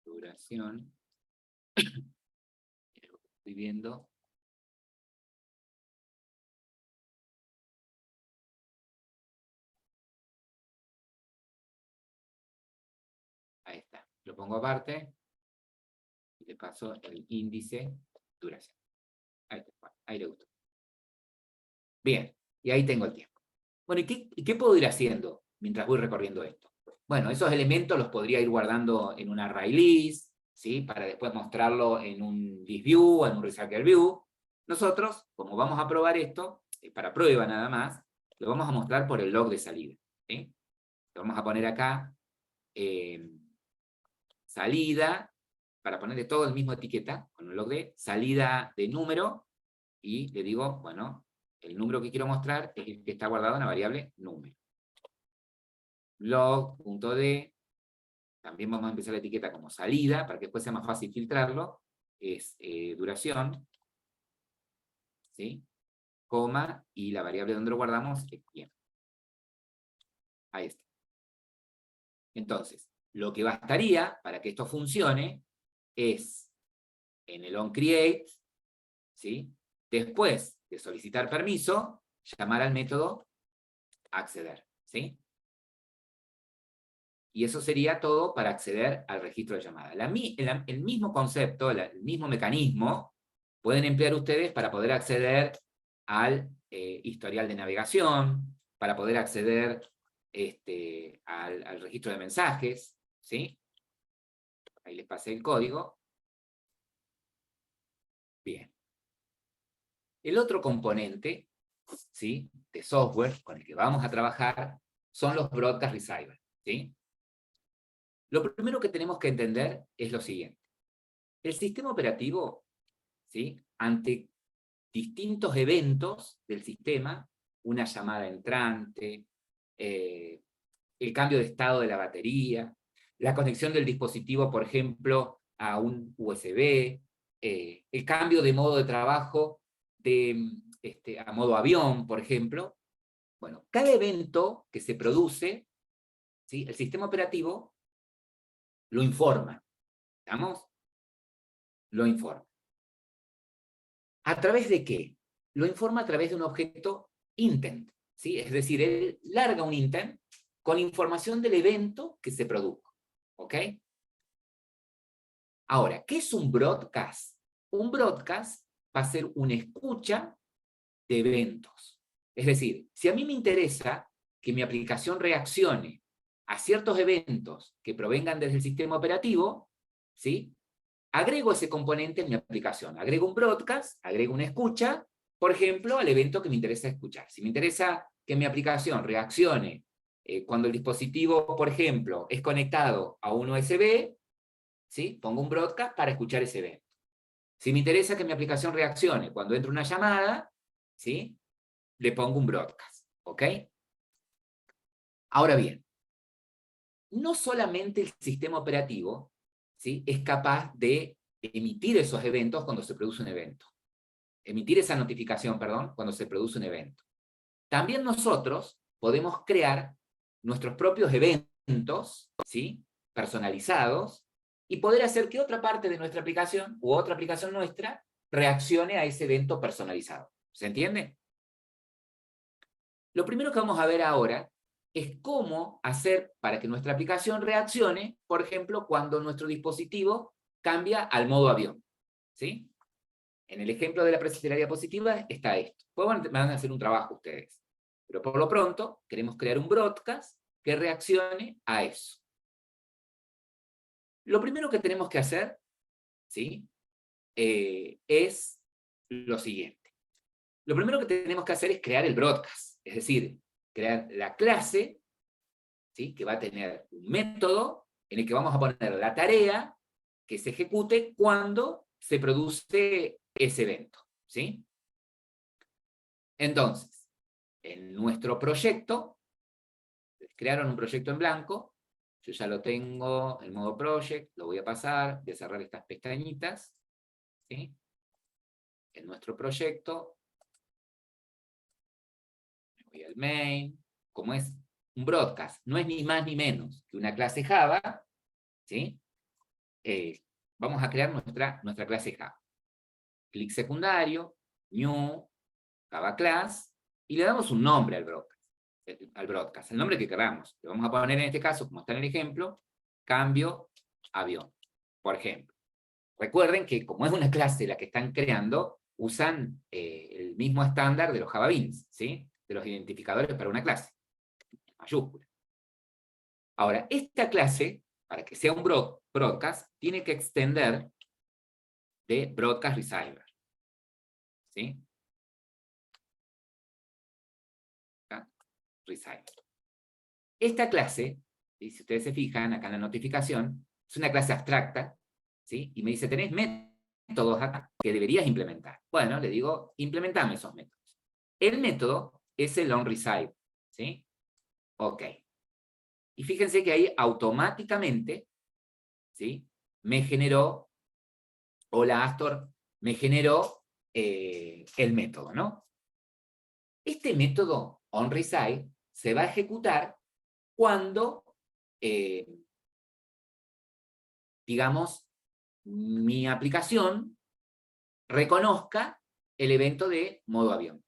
S1: duración. Estoy viendo. Ahí está. Lo pongo aparte. Y le paso el índice, duración. Ahí está. Ahí le gustó. Bien, y ahí tengo el tiempo. Bueno, ¿y qué puedo ir haciendo mientras voy recorriendo esto? Bueno, esos elementos los podría ir guardando en un array list, ¿sí? Para después mostrarlo en un list view, en un recycle view. Nosotros, como vamos a probar esto, para prueba nada más, lo vamos a mostrar por el log de salida, ¿sí? Lo vamos a poner acá, salida, para ponerle todo el mismo etiqueta, con el log de salida de número, y le digo, bueno, el número que quiero mostrar es el que está guardado en la variable número. Log.d, también vamos a empezar la etiqueta como salida, para que después sea más fácil filtrarlo, es duración, ¿sí? Coma, y la variable donde lo guardamos es tiempo. Ahí está. Entonces, lo que bastaría para que esto funcione es, en el onCreate, ¿sí? Después de solicitar permiso, llamar al método acceder, ¿sí? Y eso sería todo para acceder al registro de llamada. El mismo concepto, el mismo mecanismo, pueden emplear ustedes para poder acceder al historial de navegación, para poder acceder al registro de mensajes, ¿sí? Ahí les pasé el código. Bien. El otro componente, ¿sí?, de software con el que vamos a trabajar son los broadcast receivers, ¿sí? Lo primero que tenemos que entender es lo siguiente. El sistema operativo, ¿sí?, ante distintos eventos del sistema, una llamada entrante, el cambio de estado de la batería, la conexión del dispositivo, por ejemplo, a un USB, el cambio de modo de trabajo a modo avión, por ejemplo. Bueno, cada evento que se produce, ¿sí?, el sistema operativo lo informa. ¿Estamos? Lo informa. ¿A través de qué? Lo informa a través de un objeto intent, ¿sí? Es decir, él larga un intent con información del evento que se produjo. ¿Ok? Ahora, ¿qué es un broadcast? Un broadcast va a ser una escucha de eventos. Es decir, si a mí me interesa que mi aplicación reaccione a ciertos eventos que provengan desde el sistema operativo, ¿sí?, agrego ese componente en mi aplicación. Agrego un broadcast, agrego una escucha, por ejemplo, al evento que me interesa escuchar. Si me interesa que mi aplicación reaccione cuando el dispositivo, por ejemplo, es conectado a un USB, ¿sí?, pongo un broadcast para escuchar ese evento. Si me interesa que mi aplicación reaccione cuando entra una llamada, ¿sí?, le pongo un broadcast. ¿Ok? Ahora bien, no solamente el sistema operativo, ¿sí?, es capaz de emitir esos eventos cuando se produce un evento. Emitir esa notificación, perdón, cuando se produce un evento. También nosotros podemos crear nuestros propios eventos, ¿sí?, personalizados, y poder hacer que otra parte de nuestra aplicación, u otra aplicación nuestra, reaccione a ese evento personalizado. ¿Se entiende? Lo primero que vamos a ver ahora es cómo hacer para que nuestra aplicación reaccione, por ejemplo, cuando nuestro dispositivo cambia al modo avión, ¿sí? En el ejemplo de la diapositiva está esto. Después van a hacer un trabajo ustedes. Pero por lo pronto, queremos crear un broadcast que reaccione a eso. Lo primero que tenemos que hacer, ¿sí?, es lo siguiente. Lo primero que tenemos que hacer es crear el broadcast. Es decir, crear la clase, ¿sí?, que va a tener un método en el que vamos a poner la tarea que se ejecute cuando se produce ese evento, ¿sí? Entonces, en nuestro proyecto, crearon un proyecto en blanco, yo ya lo tengo en modo project, lo voy a pasar, voy a cerrar estas pestañitas, ¿sí? En nuestro proyecto, me voy al main, como es un broadcast, no es ni más ni menos que una clase Java, ¿sí? Vamos a crear nuestra clase Java. Clic secundario, new, Java class, y le damos un nombre al broadcast, el nombre que queramos. Le vamos a poner en este caso, como está en el ejemplo, cambio avión, por ejemplo. Recuerden que como es una clase la que están creando, usan el mismo estándar de los Java Beans, ¿sí? De los identificadores para una clase, mayúscula. Ahora, esta clase, para que sea un broadcast, tiene que extender de broadcast receiver, ¿sí? Acá, receiver. Esta clase, ¿sí? Si ustedes se fijan acá en la notificación, es una clase abstracta, ¿sí? Y me dice, tenés métodos acá que deberías implementar. Bueno, le digo, implementame esos métodos. El método es el onReceive, ¿sí? Ok. Y fíjense que ahí automáticamente, ¿sí? Me generó, hola Astor, me generó el método, ¿no? Este método onReceive se va a ejecutar cuando, digamos, mi aplicación reconozca el evento de modo avión.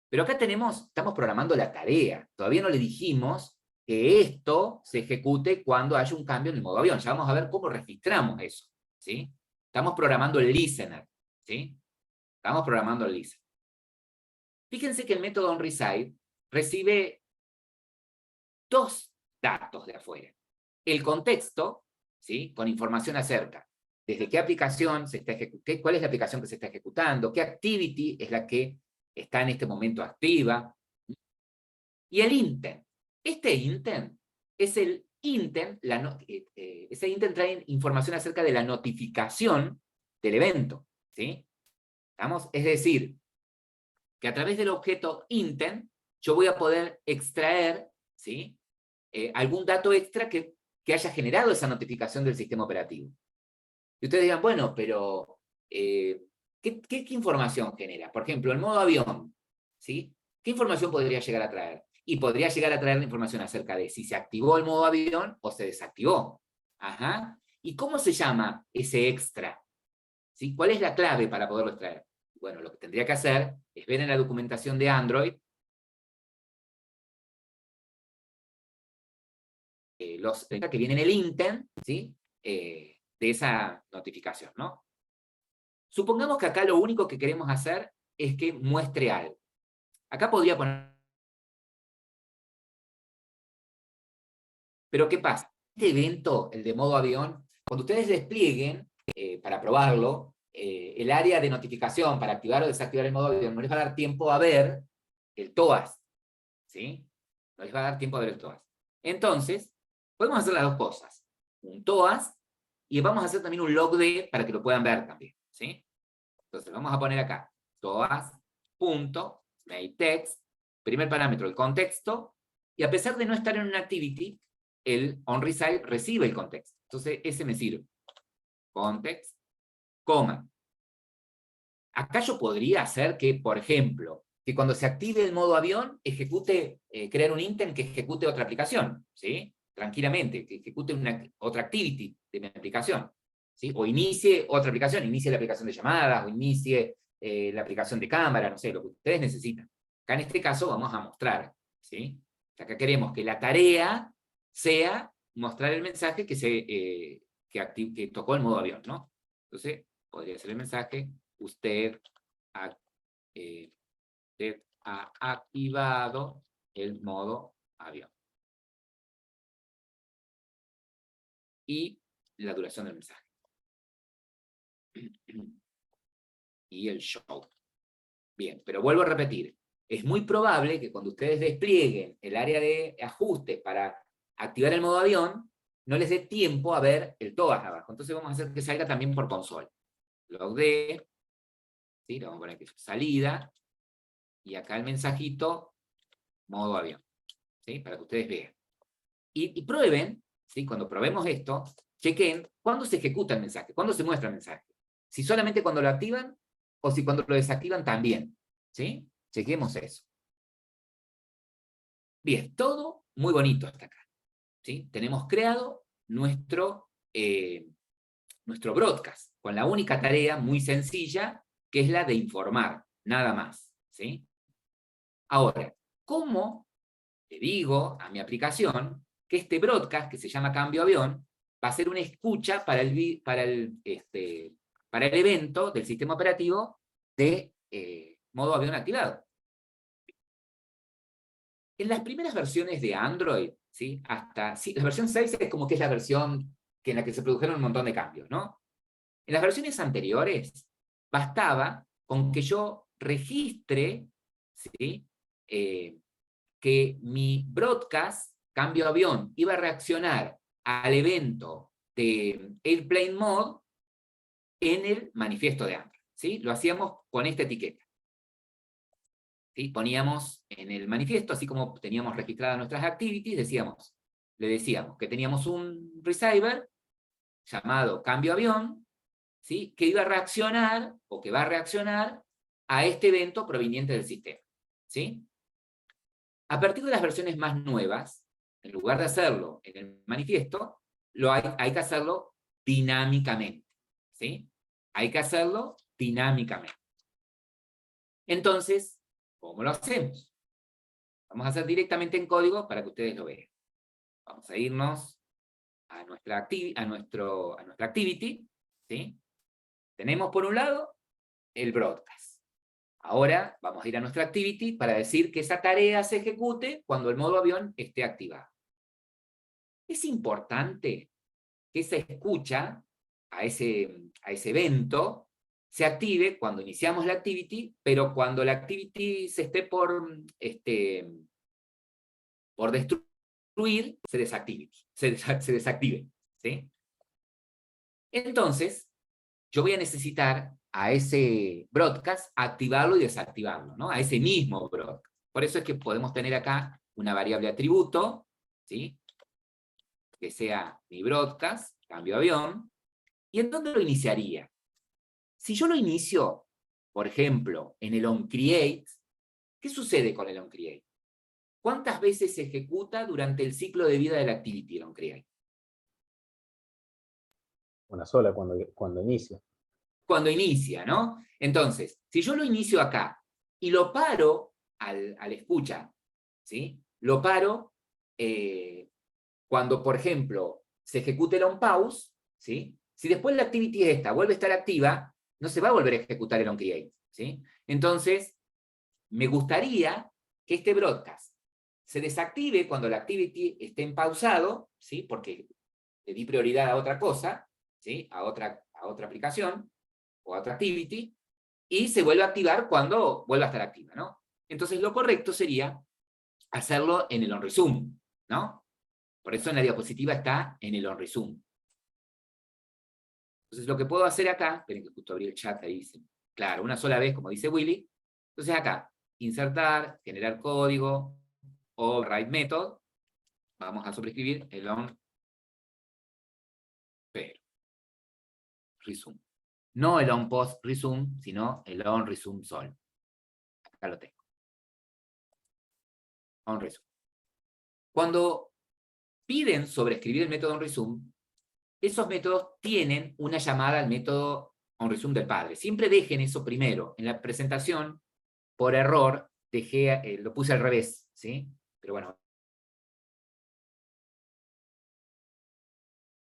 S1: Pero acá estamos programando la tarea. Todavía no le dijimos que esto se ejecute cuando haya un cambio en el modo avión. Ya vamos a ver cómo registramos eso, ¿sí? Estamos programando el listener, ¿sí? Estamos programando el listener. Fíjense que el método onReceive recibe dos datos de afuera. El contexto, ¿sí? Con información acerca desde qué aplicación se está ejecutando, cuál es la aplicación que se está ejecutando, qué activity es la que está en este momento activa, y el intent. Este intent es el intent, ese intent trae información acerca de la notificación del evento, ¿sí? ¿Estamos? Es decir, que a través del objeto intent yo voy a poder extraer, ¿sí? Algún dato extra que haya generado esa notificación del sistema operativo. Y ustedes dirán, bueno, pero ¿qué información genera? Por ejemplo, el modo avión, ¿sí? ¿Qué información podría llegar a traer? Y podría llegar a traer la información acerca de si se activó el modo avión o se desactivó. Ajá. ¿Y cómo se llama ese extra? ¿Sí? ¿Cuál es la clave para poderlo extraer? Bueno, lo que tendría que hacer es ver en la documentación de Android los que vienen en el intent, ¿sí? De esa notificación, ¿no? Supongamos que acá lo único que queremos hacer es que muestre algo. Acá podría poner... Pero ¿qué pasa? Este evento, el de modo avión, cuando ustedes desplieguen, para probarlo, el área de notificación para activar o desactivar el modo avión, no les va a dar tiempo a ver el TOAS, ¿sí? No les va a dar tiempo a ver el TOAS. Entonces, podemos hacer las dos cosas. Un TOAS, y vamos a hacer también un logd para que lo puedan ver también, ¿sí? Entonces vamos a poner acá, TOAS.makeText, primer parámetro, el contexto, y a pesar de no estar en una activity, el onReceive recibe el contexto. Entonces ese me sirve. Context, coma. Acá yo podría hacer que, por ejemplo, que cuando se active el modo avión, crear un intent que ejecute otra aplicación, ¿sí? Tranquilamente, que ejecute otra activity de mi aplicación, ¿sí? O inicie otra aplicación, inicie la aplicación de llamadas, o inicie la aplicación de cámara, no sé, lo que ustedes necesitan. Acá en este caso vamos a mostrar, ¿sí? Acá queremos que la tarea sea mostrar el mensaje que tocó el modo avión, ¿no? Entonces, podría ser el mensaje, usted ha activado el modo avión. Y la duración del mensaje. Y el show. Bien, pero vuelvo a repetir. Es muy probable que cuando ustedes desplieguen el área de ajuste para activar el modo avión, no les dé tiempo a ver el TOAS abajo. Entonces vamos a hacer que salga también por consola. Logd, ¿sí? Le vamos a poner que salida, y acá el mensajito, modo avión, ¿sí? Para que ustedes vean. Y prueben, ¿sí? Cuando probemos esto, chequen cuándo se ejecuta el mensaje, cuándo se muestra el mensaje. Si solamente cuando lo activan, o si cuando lo desactivan también, ¿sí? Chequemos eso. Bien, todo muy bonito hasta acá, ¿sí? Tenemos creado nuestro broadcast, con la única tarea muy sencilla, que es la de informar, nada más, ¿sí? Ahora, ¿cómo le digo a mi aplicación que este broadcast, que se llama cambio avión, va a ser una escucha para el evento del sistema operativo de modo avión activado. En las primeras versiones de Android, ¿sí? La versión 6 es como que es la versión en la que se produjeron un montón de cambios, ¿no? En las versiones anteriores, bastaba con que yo registre, ¿sí? Que mi broadcast, cambio avión, iba a reaccionar al evento de Airplane Mode en el manifiesto de Android, ¿sí? Lo hacíamos con esta etiqueta. ¿Sí? Poníamos en el manifiesto, así como teníamos registradas nuestras activities, le decíamos que teníamos un receiver llamado cambio avión, ¿sí? Que iba a reaccionar, o que va a reaccionar, a este evento proveniente del sistema, ¿sí? A partir de las versiones más nuevas, en lugar de hacerlo en el manifiesto, hay que hacerlo dinámicamente, ¿sí? Hay que hacerlo dinámicamente. Entonces, ¿cómo lo hacemos? Vamos a hacer directamente en código para que ustedes lo vean. Vamos a irnos a nuestra activity, ¿sí? Tenemos por un lado el broadcast. Ahora vamos a ir a nuestra activity para decir que esa tarea se ejecute cuando el modo avión esté activado. Es importante que esa escucha a ese evento se active cuando iniciamos la activity, pero cuando la activity se esté por destruir, se desactive, ¿sí? Entonces, yo voy a necesitar a ese broadcast activarlo y desactivarlo, ¿no? A ese mismo broadcast. Por eso es que podemos tener acá una variable atributo, ¿sí? Que sea mi broadcast, cambio avión. ¿Y en dónde lo iniciaría? Si yo lo inicio, por ejemplo, en el onCreate, ¿qué sucede con el onCreate? ¿Cuántas veces se ejecuta durante el ciclo de vida de la activity el onCreate?
S2: Una sola cuando inicia.
S1: Cuando inicia, ¿no? Entonces, si yo lo inicio acá y lo paro al escucha, ¿sí? Lo paro cuando, por ejemplo, se ejecute el onPause, ¿sí? Si después la activity esta vuelve a estar activa, no se va a volver a ejecutar el onCreate, ¿sí? Entonces, me gustaría que este broadcast se desactive cuando la activity esté en pausado, ¿sí? Porque le di prioridad a otra cosa, ¿sí? A otra aplicación, o a otra activity, y se vuelve a activar cuando vuelva a estar activa, ¿no? Entonces lo correcto sería hacerlo en el onResume, ¿no? Por eso en la diapositiva está en el onResume. Entonces lo que puedo hacer acá, esperen que justo abrí el chat, ahí dice, claro, una sola vez, como dice Willy. Entonces acá, insertar, generar código, override method, vamos a sobreescribir el onResume. No el onPostResume, sino el onResume solo. Acá lo tengo. OnResume. Cuando piden sobreescribir el método onResume, esos métodos tienen una llamada al método onResume del padre. Siempre dejen eso primero. En la presentación, por error, lo puse al revés, ¿sí? Pero bueno.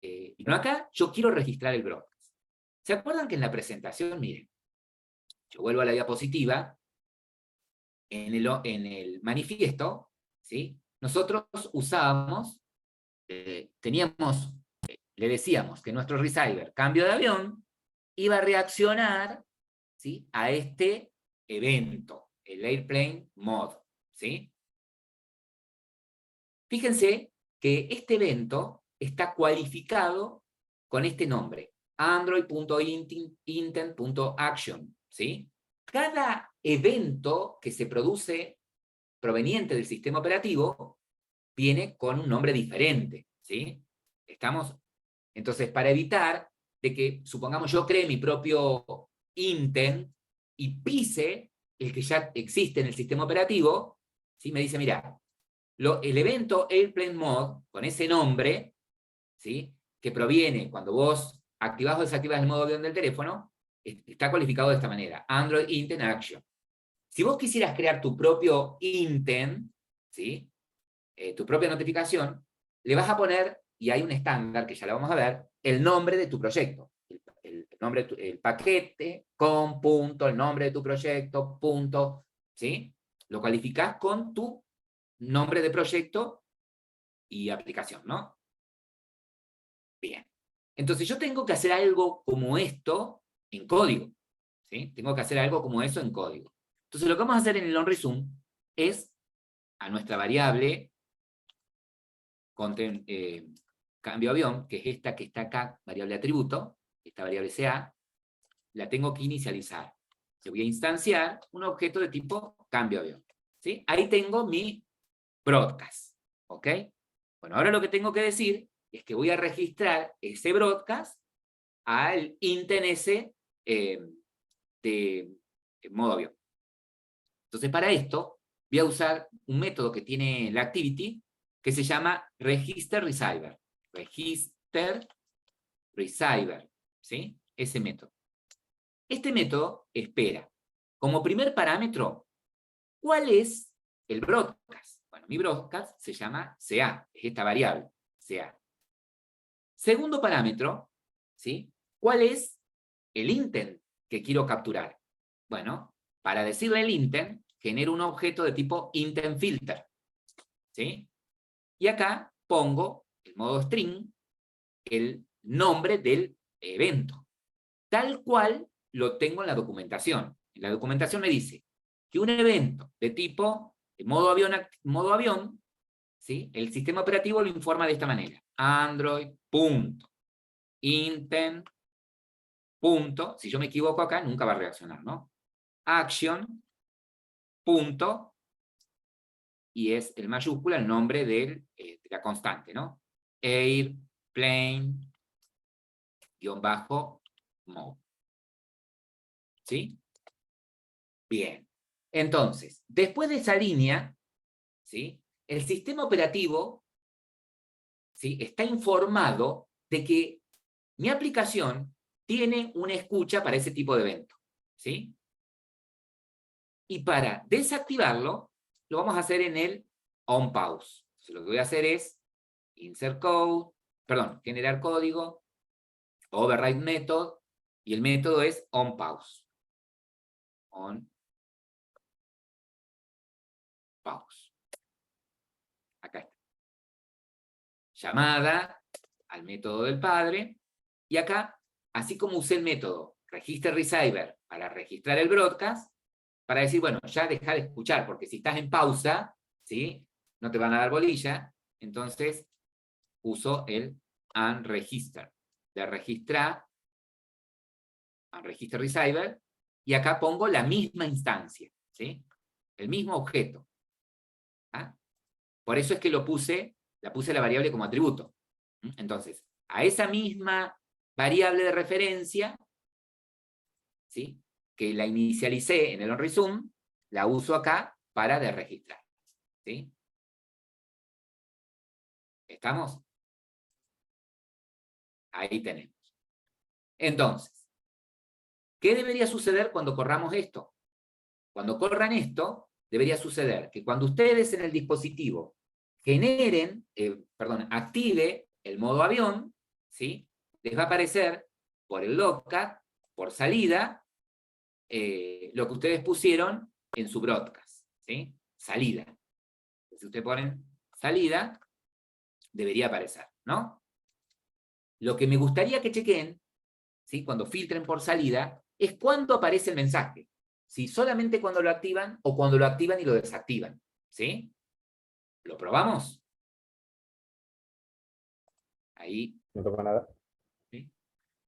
S1: Y no acá, yo quiero registrar el broadcast. ¿Se acuerdan que en la presentación, miren, yo vuelvo a la diapositiva, en el manifiesto, ¿sí? Nosotros usábamos, le decíamos que nuestro receiver, cambio de avión, iba a reaccionar, ¿sí? A este evento, el Airplane Mode, ¿sí? Fíjense que este evento está cualificado con este nombre, android.intent.action, ¿sí? Cada evento que se produce proveniente del sistema operativo viene con un nombre diferente, ¿sí? Entonces, para evitar de que, supongamos, yo cree mi propio intent y pise el que ya existe en el sistema operativo, ¿sí? Me dice, mira, el evento Airplane Mode, con ese nombre, ¿sí? Que proviene cuando vos activás o desactivás el modo avión del teléfono, está cualificado de esta manera, Android Intent Action. Si vos quisieras crear tu propio intent, ¿sí? Tu propia notificación, le vas a poner, y hay un estándar que ya lo vamos a ver, el nombre de tu proyecto. el nombre, el paquete, con punto, el nombre de tu proyecto, punto, ¿sí? Lo calificás con tu nombre de proyecto y aplicación, ¿no? Bien. Entonces yo tengo que hacer algo como esto en código, ¿sí? Tengo que hacer algo como eso en código. Entonces lo que vamos a hacer en el onResume es a nuestra variable cambio avión, que es esta que está acá, variable atributo, esta variable CA, la tengo que inicializar. Yo voy a instanciar un objeto de tipo cambio avión, ¿sí? Ahí tengo mi broadcast, ¿ok? Bueno, ahora lo que tengo que decir es que voy a registrar ese broadcast al inten ese de modo avión. Entonces, para esto, voy a usar un método que tiene la activity que se llama register receiver. Register receiver, ¿sí? Ese método. Este método espera, como primer parámetro, ¿cuál es el broadcast? Bueno, mi broadcast se llama CA, es esta variable, CA. Segundo parámetro, ¿sí? ¿Cuál es el intent que quiero capturar? Bueno, para decirle el intent, genero un objeto de tipo intent filter, ¿sí? Y acá pongo, en modo string, el nombre del evento, tal cual lo tengo en la documentación. En la documentación me dice que un evento de tipo modo avión, ¿sí? El sistema operativo lo informa de esta manera. Android, punto, intent, punto, si yo me equivoco acá, nunca va a reaccionar, ¿no? Action, punto, y es el mayúscula el nombre de la constante, ¿no? Airplane, _mode. ¿Sí? Bien. Entonces, después de esa línea, ¿sí? El sistema operativo, ¿sí? Está informado de que mi aplicación tiene una escucha para ese tipo de evento, ¿sí? Y para desactivarlo, lo vamos a hacer en el onPause. Entonces, lo que voy a hacer es insert code, generar código, override method, y el método es onPause. OnPause. Acá está. Llamada al método del padre, y acá, así como usé el método register receiver para registrar el broadcast, para decir, bueno, ya deja de escuchar, porque si estás en pausa, ¿sí? No te van a dar bolilla, entonces uso el unregister, de registrar, unregister receiver, y acá pongo la misma instancia, ¿sí? El mismo objeto. ¿Ah? Por eso es que la puse la variable como atributo. Entonces, a esa misma variable de referencia, ¿sí? Que la inicialicé en el onResume, la uso acá para de registrar, ¿sí? ¿Estamos? Ahí tenemos. Entonces, ¿qué debería suceder cuando corramos esto? Cuando corran esto, debería suceder que cuando ustedes en el dispositivo active el modo avión, ¿sí? Les va a aparecer por el logcat, por salida, lo que ustedes pusieron en su broadcast, ¿sí? Salida. Si ustedes ponen salida, debería aparecer, ¿no? Lo que me gustaría que chequen, ¿sí? Cuando filtren por salida, es cuándo aparece el mensaje. Si solamente cuando lo activan o cuando lo activan y lo desactivan, ¿sí? ¿Lo probamos? Ahí.
S2: No toca nada.
S1: ¿Sí?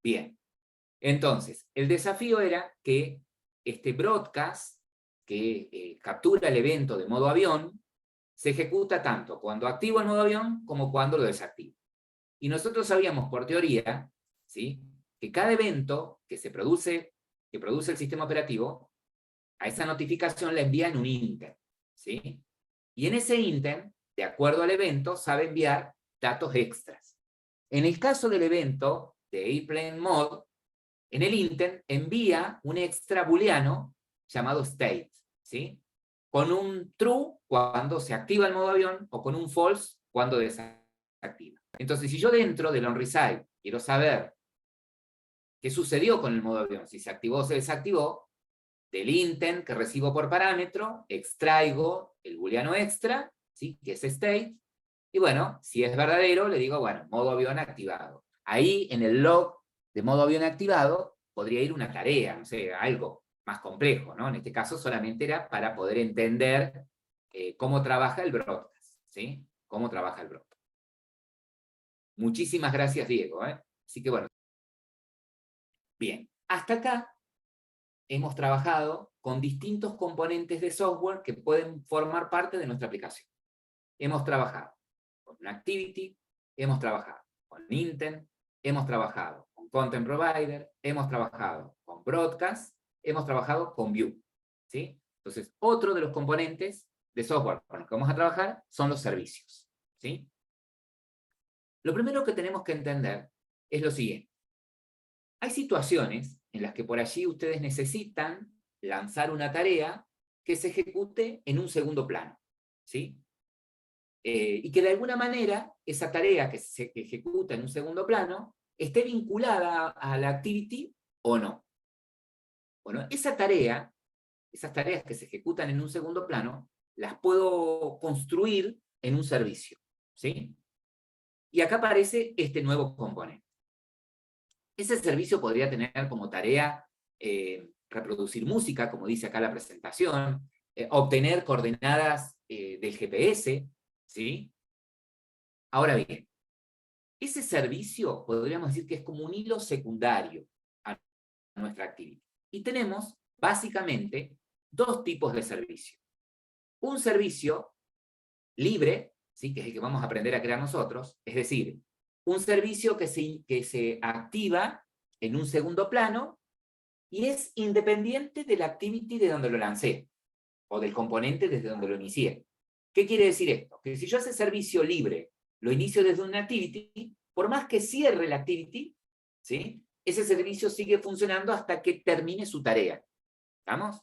S1: Bien. Entonces, el desafío era que este broadcast, que captura el evento de modo avión, se ejecuta tanto cuando activo el modo avión como cuando lo desactivo. Y nosotros sabíamos por teoría, ¿sí? Que cada evento que produce el sistema operativo, a esa notificación la envía en un intent, ¿sí? Y en ese intent, de acuerdo al evento, sabe enviar datos extras. En el caso del evento de Airplane Mode, en el intent envía un extra booleano llamado state, ¿sí? Con un true cuando se activa el modo avión o con un false cuando desactiva. Entonces, si yo dentro del onReceive quiero saber ¿Qué sucedió con el modo avión? Si se activó o se desactivó, del intent que recibo por parámetro, extraigo el booleano extra, ¿sí? Que es state, y bueno, si es verdadero, le digo, bueno, modo avión activado. Ahí, en el log de modo avión activado, podría ir una tarea, no sé, algo más complejo, ¿no? En este caso solamente era para poder entender cómo trabaja el broadcast, ¿sí? Cómo trabaja el broadcast. Muchísimas gracias, Diego, ¿eh? Así que bueno. Bien, hasta acá hemos trabajado con distintos componentes de software que pueden formar parte de nuestra aplicación. Hemos trabajado con una activity, hemos trabajado con intent, hemos trabajado con content provider, hemos trabajado con broadcast, hemos trabajado con view, ¿sí? Entonces, otro de los componentes de software con los que vamos a trabajar son los servicios, ¿sí? Lo primero que tenemos que entender es lo siguiente. Hay situaciones en las que por allí ustedes necesitan lanzar una tarea que se ejecute en un segundo plano, ¿sí? Y que de alguna manera esa tarea que se ejecuta en un segundo plano esté vinculada a la activity o no. Bueno, esas tareas que se ejecutan en un segundo plano, las puedo construir en un servicio, ¿sí? Y acá aparece este nuevo componente. Ese servicio podría tener como tarea reproducir música, como dice acá la presentación, obtener coordenadas del GPS, ¿sí? Ahora bien, ese servicio podríamos decir que es como un hilo secundario a nuestra actividad. Y tenemos básicamente dos tipos de servicio. Un servicio libre, ¿sí? Que es el que vamos a aprender a crear nosotros, es decir, un servicio que se activa en un segundo plano y es independiente de la activity de donde lo lancé, o del componente desde donde lo inicié. ¿Qué quiere decir esto? Que si yo ese servicio libre lo inicio desde una activity, por más que cierre la activity, ¿sí? Ese servicio sigue funcionando hasta que termine su tarea. ¿Estamos?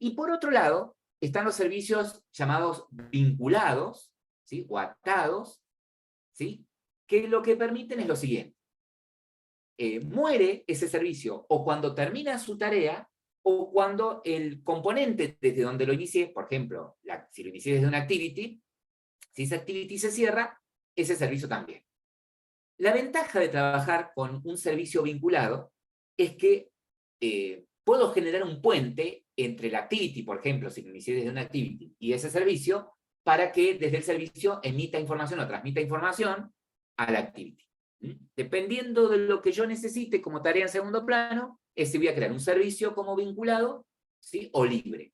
S1: Y por otro lado, están los servicios llamados vinculados, ¿sí? O atados, ¿sí? Que lo que permiten es lo siguiente. Muere ese servicio o cuando termina su tarea o cuando el componente desde donde lo inicié, por ejemplo, si lo inicié desde una activity, si esa activity se cierra, ese servicio también. La ventaja de trabajar con un servicio vinculado es que puedo generar un puente entre la activity, por ejemplo, si lo inicié desde una activity, y ese servicio, para que desde el servicio emita información o transmita información a la activity. Dependiendo de lo que yo necesite como tarea en segundo plano, es si voy a crear un servicio como vinculado, ¿sí? O libre.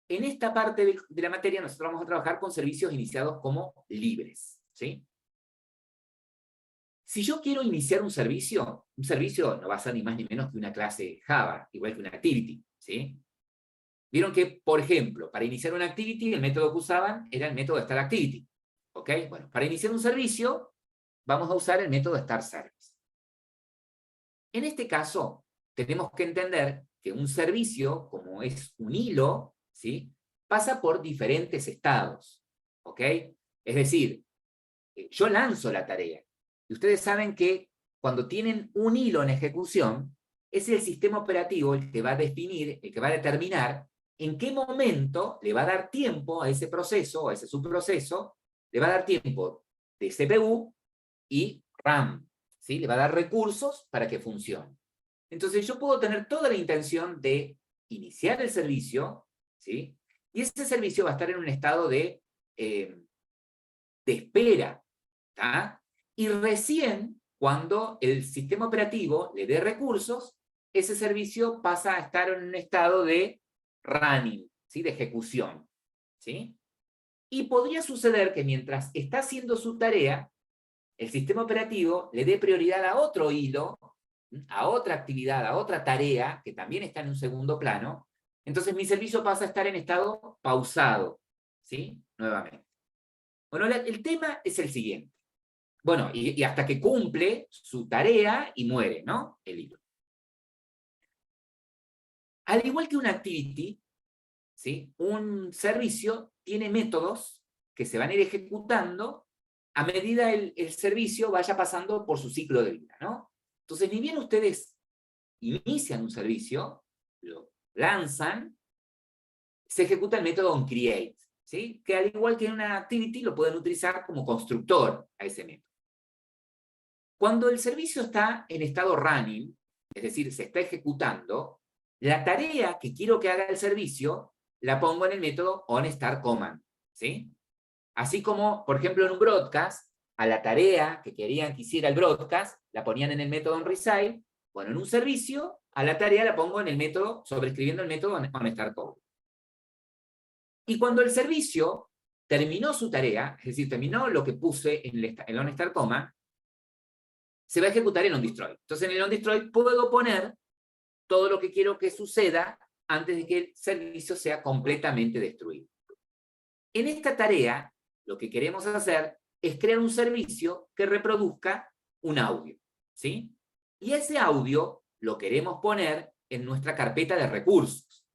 S1: En esta parte de la materia nosotros vamos a trabajar con servicios iniciados como libres, ¿sí? Si yo quiero iniciar un servicio no va a ser ni más ni menos que una clase Java, igual que una activity, ¿sí? Vieron que, por ejemplo, para iniciar una activity, el método que usaban era el método startActivity, ¿ok? Bueno, para iniciar un servicio, vamos a usar el método startService. En este caso, tenemos que entender que un servicio, como es un hilo, ¿sí? Pasa por diferentes estados, ¿ok? Es decir, yo lanzo la tarea. Y ustedes saben que cuando tienen un hilo en ejecución, es el sistema operativo el que va a definir, el que va a determinar en qué momento le va a dar tiempo a ese proceso, a ese subproceso, le va a dar tiempo de CPU y RAM, ¿sí? Le va a dar recursos para que funcione. Entonces yo puedo tener toda la intención de iniciar el servicio, ¿sí? Y ese servicio va a estar en un estado de espera, ¿tá? Y recién cuando el sistema operativo le dé recursos, ese servicio pasa a estar en un estado de running, ¿sí? De ejecución, ¿sí? Y podría suceder que mientras está haciendo su tarea, el sistema operativo le dé prioridad a otro hilo, a otra actividad, a otra tarea, que también está en un segundo plano, entonces mi servicio pasa a estar en estado pausado, ¿sí? Nuevamente. Bueno, el tema es el siguiente. Bueno, y hasta que cumple su tarea y muere, ¿no? El hilo. Al igual que una activity, ¿sí? Un servicio tiene métodos que se van a ir ejecutando a medida el servicio vaya pasando por su ciclo de vida, ¿no? Entonces, ni bien ustedes inician un servicio, lo lanzan, se ejecuta el método onCreate, ¿sí? Que al igual que en una activity lo pueden utilizar como constructor a ese método. Cuando el servicio está en estado running, es decir, se está ejecutando, la tarea que quiero que haga el servicio la pongo en el método onStartCommand, ¿sí? Así como, por ejemplo, en un broadcast, a la tarea que querían que hiciera el broadcast, la ponían en el método onReceive. Bueno, en un servicio, a la tarea la pongo en el método, sobreescribiendo el método onStartCommand. Y cuando el servicio terminó su tarea, es decir, terminó lo que puse en el onStartCommand, se va a ejecutar el onDestroy. Entonces, en el onDestroy puedo poner todo lo que quiero que suceda antes de que el servicio sea completamente destruido. En esta tarea, lo que queremos hacer es crear un servicio que reproduzca un audio, ¿sí? Y ese audio lo queremos poner en nuestra carpeta de recursos,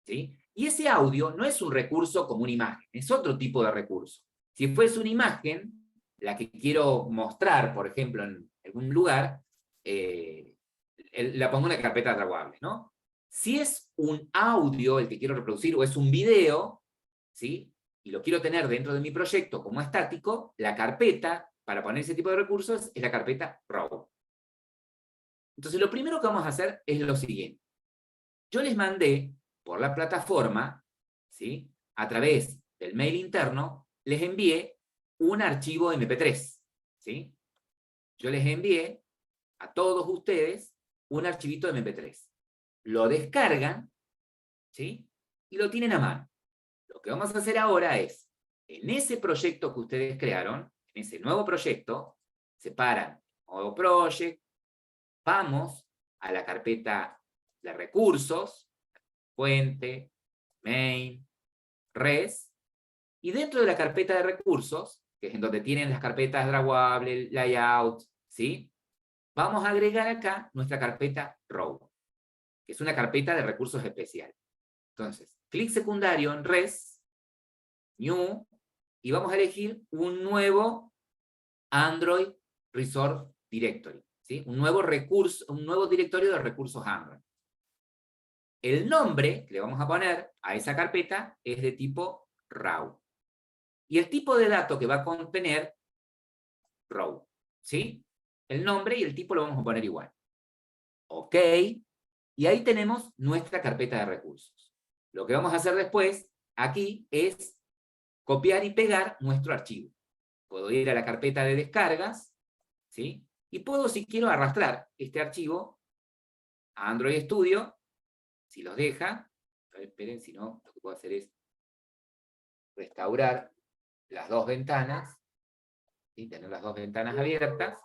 S1: ¿sí? Y ese audio no es un recurso como una imagen, es otro tipo de recurso. Si fuese una imagen, la que quiero mostrar, por ejemplo, en algún lugar, la pongo en la carpeta draguable, ¿no? Si es un audio el que quiero reproducir o es un video, ¿sí? Y lo quiero tener dentro de mi proyecto como estático, la carpeta para poner ese tipo de recursos es la carpeta raw. Entonces, lo primero que vamos a hacer es lo siguiente. Yo les mandé por la plataforma, ¿sí? A través del mail interno, les envié un archivo MP3, ¿sí? Yo les envié a todos ustedes un archivito de MP3. Lo descargan, ¿sí? Y lo tienen a mano. Lo que vamos a hacer ahora es, en ese proyecto que ustedes crearon, en ese nuevo proyecto, separan nuevo project, vamos a la carpeta de recursos, fuente, main, res, y dentro de la carpeta de recursos, que es en donde tienen las carpetas draguable, layout, ¿sí? Vamos a agregar acá nuestra carpeta raw, que es una carpeta de recursos especial. Entonces, clic secundario en res, new, y vamos a elegir un nuevo Android Resource Directory, ¿sí? Un nuevo directorio de recursos Android. El nombre que le vamos a poner a esa carpeta es de tipo raw. Y el tipo de dato que va a contener raw, ¿sí? El nombre y el tipo lo vamos a poner igual. Ok. Y ahí tenemos nuestra carpeta de recursos. Lo que vamos a hacer después, aquí, es copiar y pegar nuestro archivo. Puedo ir a la carpeta de descargas, ¿sí? Y puedo, si quiero, arrastrar este archivo a Android Studio, si los deja. A ver, esperen, si no, lo que puedo hacer es restaurar las dos ventanas, ¿sí? Tener las dos ventanas abiertas,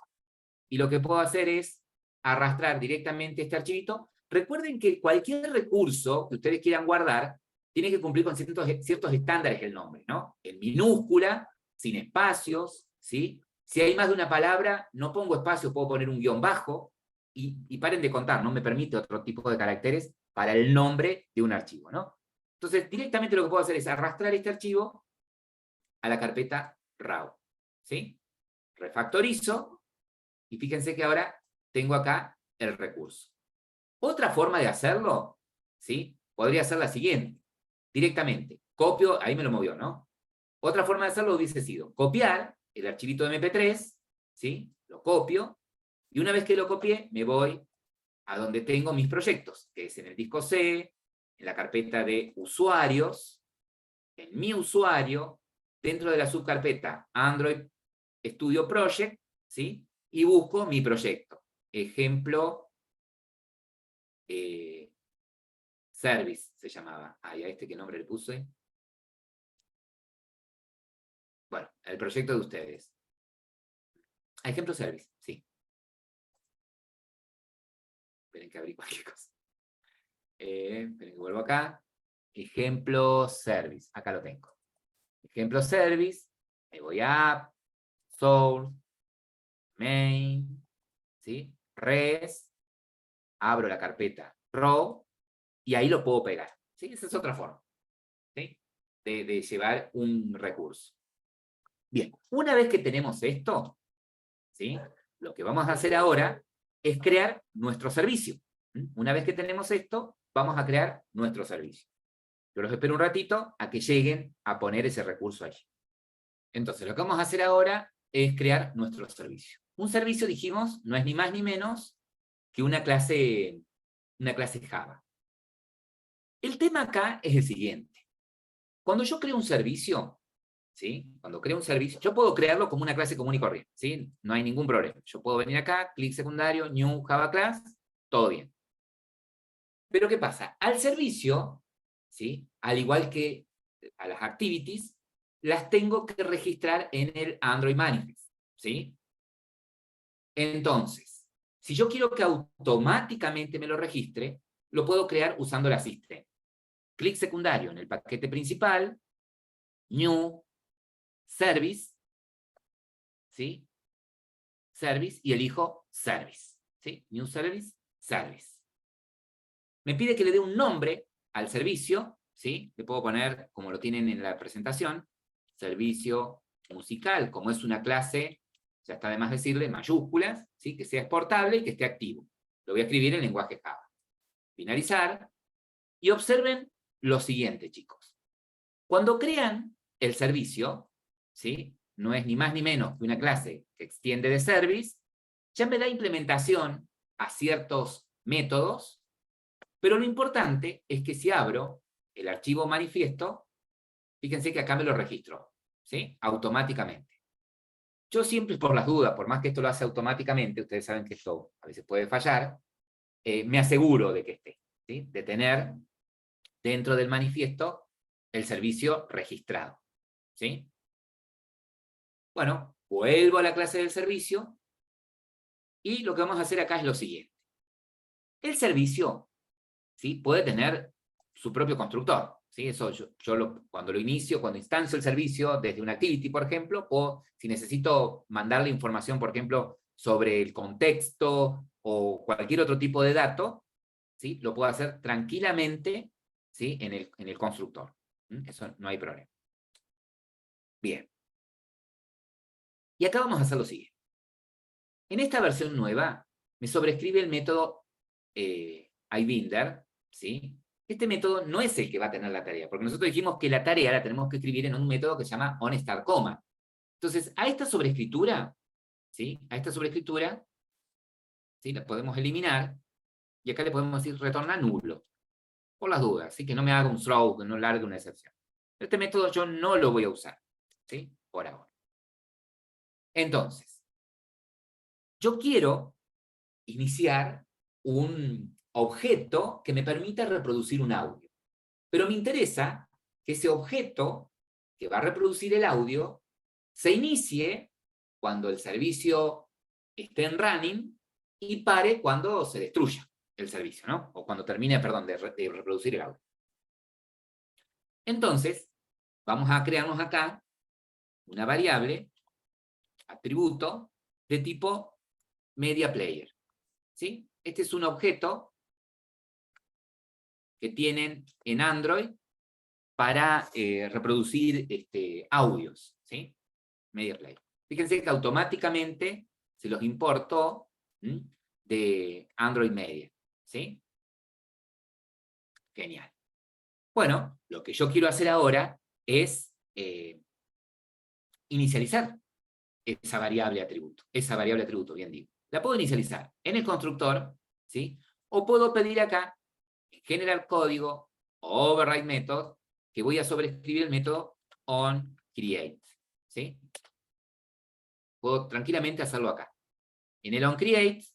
S1: y lo que puedo hacer es arrastrar directamente este archivito. Recuerden que cualquier recurso que ustedes quieran guardar tiene que cumplir con ciertos estándares el nombre, ¿no? En minúscula, sin espacios, ¿sí? Si hay más de una palabra, no pongo espacios, puedo poner un guión bajo, y paren de contar, no me permite otro tipo de caracteres para el nombre de un archivo, ¿no? Entonces, directamente lo que puedo hacer es arrastrar este archivo a la carpeta raw, ¿sí? Refactorizo, y fíjense que ahora tengo acá el recurso. Otra forma de hacerlo, ¿sí? Podría ser la siguiente. Directamente, copio, ahí me lo movió, ¿no? Otra forma de hacerlo hubiese sido copiar el archivito de MP3, ¿sí? Lo copio, y una vez que lo copié, me voy a donde tengo mis proyectos, que es en el disco C, en la carpeta de usuarios, en mi usuario, dentro de la subcarpeta Android Studio Project, ¿sí? Y busco mi proyecto. Ejemplo, Service se llamaba. ¿A este qué nombre le puse? Bueno, el proyecto de ustedes. Ejemplo Service, sí. Esperen que abrí cualquier cosa. Esperen que vuelvo acá. Ejemplo Service. Acá lo tengo. Ejemplo Service. Me voy a App, Source, Main, ¿sí? Res. Abro la carpeta Raw y ahí lo puedo pegar, ¿sí? Esa es otra forma, ¿sí? De llevar un recurso. Bien, una vez que tenemos esto, ¿sí? Lo que vamos a hacer ahora es crear nuestro servicio, Una vez que tenemos esto, vamos a crear nuestro servicio. Yo los espero un ratito a que lleguen a poner ese recurso allí. Entonces, lo que vamos a hacer ahora es crear nuestro servicio. Un servicio, dijimos, no es ni más ni menos que una clase Java. El tema acá es el siguiente. Cuando yo creo un servicio, ¿sí? Cuando creo un servicio, yo puedo crearlo como una clase común y corriente, ¿sí? No hay ningún problema. Yo puedo venir acá, clic secundario, new Java class, todo bien. Pero ¿qué pasa? Al servicio, ¿sí? Al igual que a las activities, las tengo que registrar en el Android Manifest, ¿sí? Entonces, si yo quiero que automáticamente me lo registre, lo puedo crear usando la system. Clic secundario en el paquete principal, new, service, ¿sí? Service, y elijo service, ¿sí? New service, service. Me pide que le dé un nombre al servicio, ¿sí? Le puedo poner, como lo tienen en la presentación, servicio musical, como es una clase, ya está de más decirle, mayúsculas, ¿sí? Que sea exportable y que esté activo. Lo voy a escribir en lenguaje Java. Finalizar. Y observen lo siguiente, chicos. Cuando crean el servicio, ¿sí? No es ni más ni menos que una clase que extiende de service, ya me da implementación a ciertos métodos, pero lo importante es que si abro el archivo manifiesto, fíjense que acá me lo registro, ¿sí? Automáticamente. Yo siempre, por las dudas, por más que esto lo hace automáticamente, ustedes saben que esto a veces puede fallar, me aseguro de que esté, ¿sí? De tener dentro del manifiesto el servicio registrado, ¿sí? Bueno, vuelvo a la clase del servicio y lo que vamos a hacer acá es lo siguiente. El servicio, ¿sí? Puede tener su propio constructor, ¿sí? Eso cuando lo inicio, cuando instancio el servicio desde una activity, por ejemplo, o si necesito mandarle información, por ejemplo, sobre el contexto o cualquier otro tipo de dato, ¿sí? Lo puedo hacer tranquilamente, ¿sí? en el constructor. Eso no hay problema. Bien. Y acá vamos a hacer lo siguiente. En esta versión nueva, me sobrescribe el método iBinder, ¿sí? Este método no es el que va a tener la tarea, porque nosotros dijimos que la tarea la tenemos que escribir en un método que se llama onStartComma. Entonces, a esta sobrescritura, ¿sí? A esta sobrescritura, ¿sí? La podemos eliminar, y acá le podemos decir retorna nulo, por las dudas, ¿sí? Que no me haga un throw, que no largue una excepción. Este método yo no lo voy a usar, ¿sí? Por ahora. Entonces, yo quiero iniciar un objeto que me permita reproducir un audio. Pero me interesa que ese objeto que va a reproducir el audio se inicie cuando el servicio esté en running y pare cuando se destruya el servicio, ¿no? O cuando termine, perdón, de reproducir el audio. Entonces, vamos a crearnos acá una variable, atributo, de tipo media player, ¿sí? Este es un objeto que tienen en Android para reproducir audios, ¿sí? Media player. Fíjense que automáticamente se los importó de Android Media, ¿sí? Genial. Bueno, lo que yo quiero hacer ahora es inicializar esa variable atributo, bien digo. La puedo inicializar en el constructor, ¿sí? O puedo pedir acá, en generar código, override method, que voy a sobreescribir el método onCreate, ¿sí? Puedo tranquilamente hacerlo acá. En el onCreate,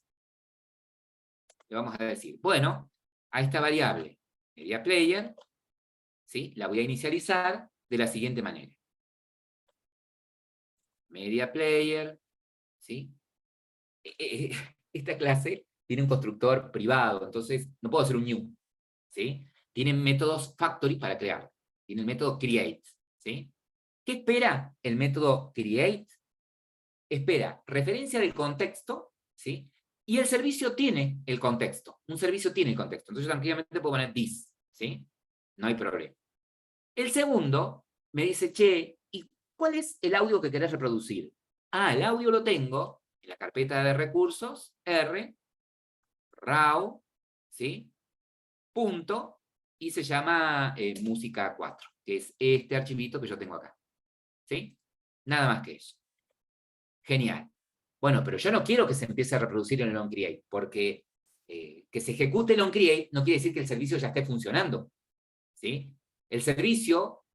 S1: le vamos a decir, bueno, a esta variable, MediaPlayer, ¿sí? La voy a inicializar de la siguiente manera. MediaPlayer, ¿sí? Esta clase tiene un constructor privado, entonces no puedo hacer un new, ¿sí? Tiene métodos factory para crear. Tiene el método create, ¿sí? ¿Qué espera el método create? Espera referencia del contexto, ¿sí? Y el servicio tiene el contexto. Un servicio tiene el contexto. Entonces yo tranquilamente puedo poner this, ¿sí? No hay problema. El segundo me dice, che, ¿y cuál es el audio que querés reproducir? Ah, el audio lo tengo en la carpeta de recursos, R, RAW, ¿sí? Punto, y se llama música 4, que es este archivito que yo tengo acá, ¿sí? Nada más que eso. Genial. Bueno, pero yo no quiero que se empiece a reproducir en el onCreate, porque que se ejecute el onCreate no quiere decir que el servicio ya esté funcionando, ¿sí? El servicio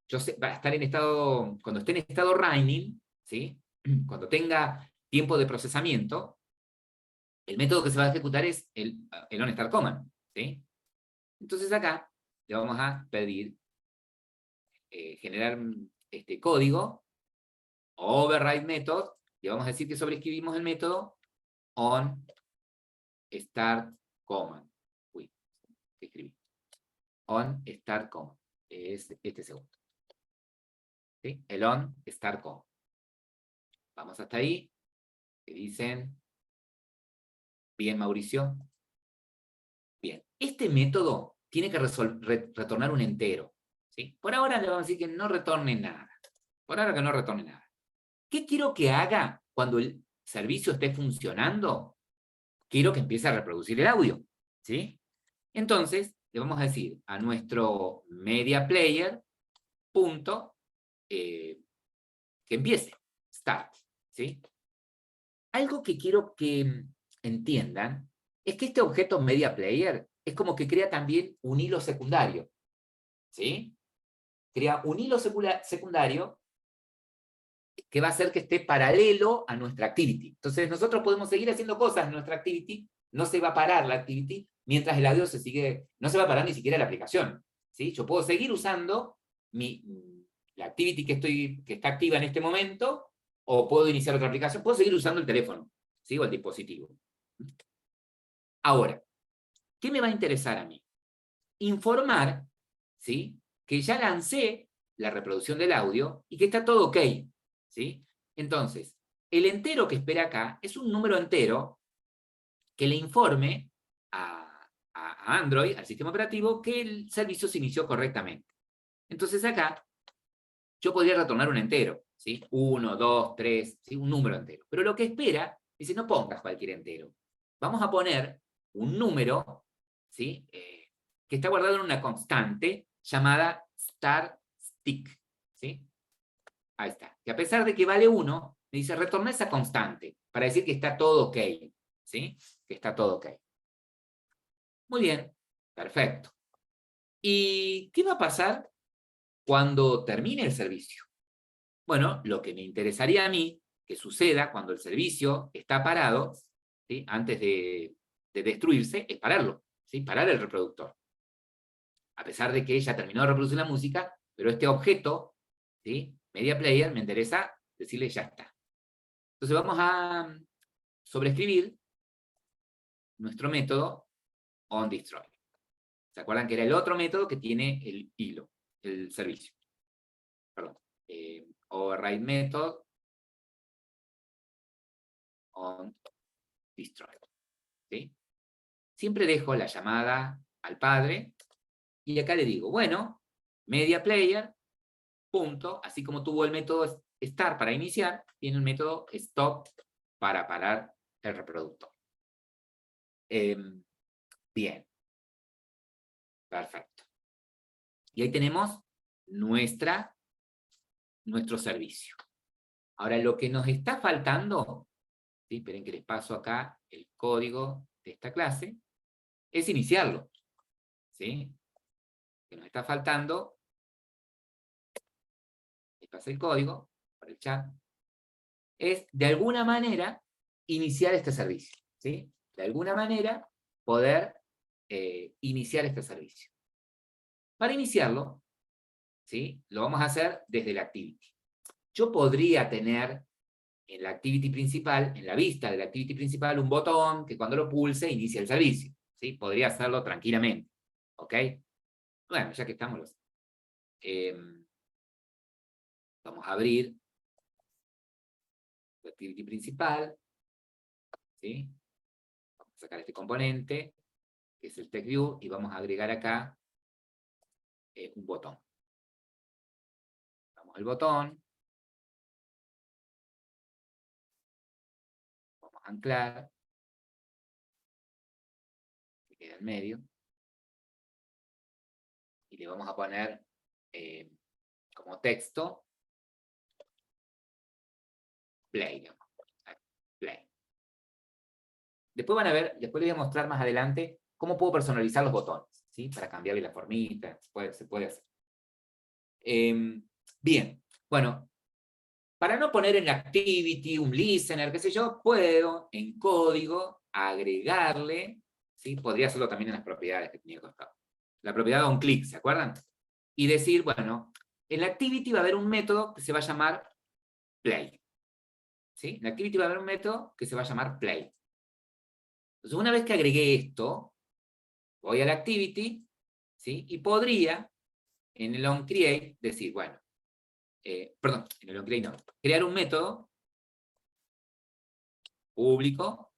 S1: va a estar en estado, cuando esté en estado running, ¿sí? Cuando tenga tiempo de procesamiento, el método que se va a ejecutar es el onStartCommand, ¿sí? Entonces acá le vamos a pedir generar este código, override method, y vamos a decir que sobreescribimos el método onStartCommand. Uy, ¿qué escribí? onStartCommand. Es este segundo. ¿Sí? El onStartCommand. Vamos hasta ahí. ¿Qué dicen? Bien, Mauricio. Bien. Este método tiene que retornar un entero, ¿sí? Por ahora le vamos a decir que no retorne nada. Por ahora que no retorne nada. ¿Qué quiero que haga cuando el servicio esté funcionando? Quiero que empiece a reproducir el audio, ¿sí? Entonces, le vamos a decir a nuestro media player, punto, que empiece, start, ¿sí? Algo que quiero que entiendan es que este objeto media player es como que crea también un hilo secundario, ¿sí? Crea un hilo secundario que va a hacer que esté paralelo a nuestra activity. Entonces nosotros podemos seguir haciendo cosas en nuestra activity, no se va a parar la activity, mientras el audio se sigue, no se va a parar ni siquiera la aplicación, ¿sí? Yo puedo seguir usando la activity que está activa en este momento, o puedo iniciar otra aplicación, puedo seguir usando el teléfono, ¿sí? O el dispositivo. Ahora, ¿qué me va a interesar a mí? Informar, ¿sí? Que ya lancé la reproducción del audio y que está todo ok, ¿sí? Entonces, el entero que espera acá es un número entero que le informe a Android, al sistema operativo, que el servicio se inició correctamente. Entonces acá yo podría retornar un entero, ¿sí? 1, 2, 3, ¿sí? Un número entero. Pero lo que espera, dice, no pongas cualquier entero. Vamos a poner un número, ¿sí? Que está guardado en una constante llamada starStick, ¿sí? Ahí está. Que a pesar de que vale 1, me dice, retorna esa constante, para decir que está todo ok, ¿sí? Que está todo ok. Muy bien, perfecto. ¿Y qué va a pasar cuando termine el servicio? Bueno, lo que me interesaría a mí que suceda cuando el servicio está parado, ¿sí? Antes de destruirse, es pararlo, ¿sí? Parar el reproductor. A pesar de que ya terminó de reproducir la música, pero este objeto, ¿sí? Media player, me interesa decirle ya está. Entonces vamos a sobreescribir nuestro método onDestroy. ¿Se acuerdan que era el otro método que tiene el hilo, el servicio? Perdón. Override method onDestroy. ¿Sí? Siempre dejo la llamada al padre y acá le digo, bueno, media player, punto, así como tuvo el método start para iniciar, tiene el método stop para parar el reproductor. Bien. Perfecto. Y ahí tenemos nuestro servicio. Ahora, lo que nos está faltando, ¿sí? Esperen que les paso acá el código de esta clase, es iniciarlo, ¿sí? Lo que nos está faltando, les pasé el código por el chat, es de alguna manera iniciar este servicio, ¿sí? De alguna manera poder iniciar este servicio. Para iniciarlo, ¿sí? Lo vamos a hacer desde la activity. Yo podría tener en la activity principal, en la vista de la activity principal, un botón que cuando lo pulse inicia el servicio, ¿sí? Podría hacerlo tranquilamente, ¿ok? Bueno, ya que estamos, vamos a abrir la activity principal, ¿sí? Vamos a sacar este componente, que es el TextView, y vamos a agregar acá un botón. Damos el botón, vamos a anclar, que quede al medio. Y le vamos a poner como texto play, digamos. Play. Después van a ver, después les voy a mostrar más adelante cómo puedo personalizar los botones, ¿sí? Para cambiarle la formita, se puede hacer. Bien, bueno, para no poner en la activity un listener, qué sé yo, puedo en código agregarle, ¿sí? Podría hacerlo también en las propiedades que tenía acá. La propiedad de onClick, ¿se acuerdan? Y decir, bueno, en la activity va a haber un método que se va a llamar play. ¿Sí? En la activity va a haber un método que se va a llamar play. Entonces, una vez que agregué esto, voy a la activity, ¿sí? Y podría, en el onCreate, decir, bueno, perdón, en el onCreate no, crear un método público,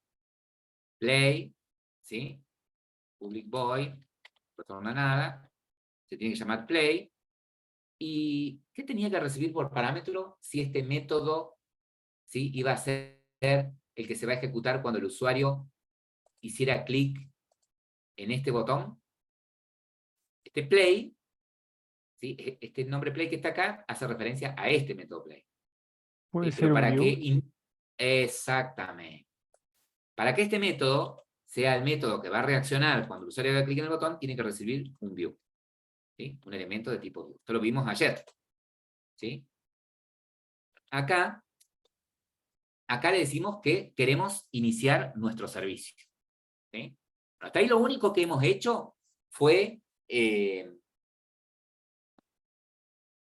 S1: play, ¿sí? Public void, retorna nada, se tiene que llamar play. ¿Y qué tenía que recibir por parámetro si este método, ¿sí? Iba a ser el que se va a ejecutar cuando el usuario hiciera clic en este botón? Este play, ¿sí? Este nombre play que está acá hace referencia a este método play.
S3: ¿Puede
S1: Pero
S3: ser un
S1: para
S3: view?
S1: que... Exactamente. Para que este método sea el método que va a reaccionar cuando el usuario haga clic en el botón, tiene que recibir un view, ¿sí? Un elemento de tipo view. Esto lo vimos ayer, ¿sí? Acá le decimos que queremos iniciar nuestro servicio, ¿sí? Hasta ahí lo único que hemos hecho fue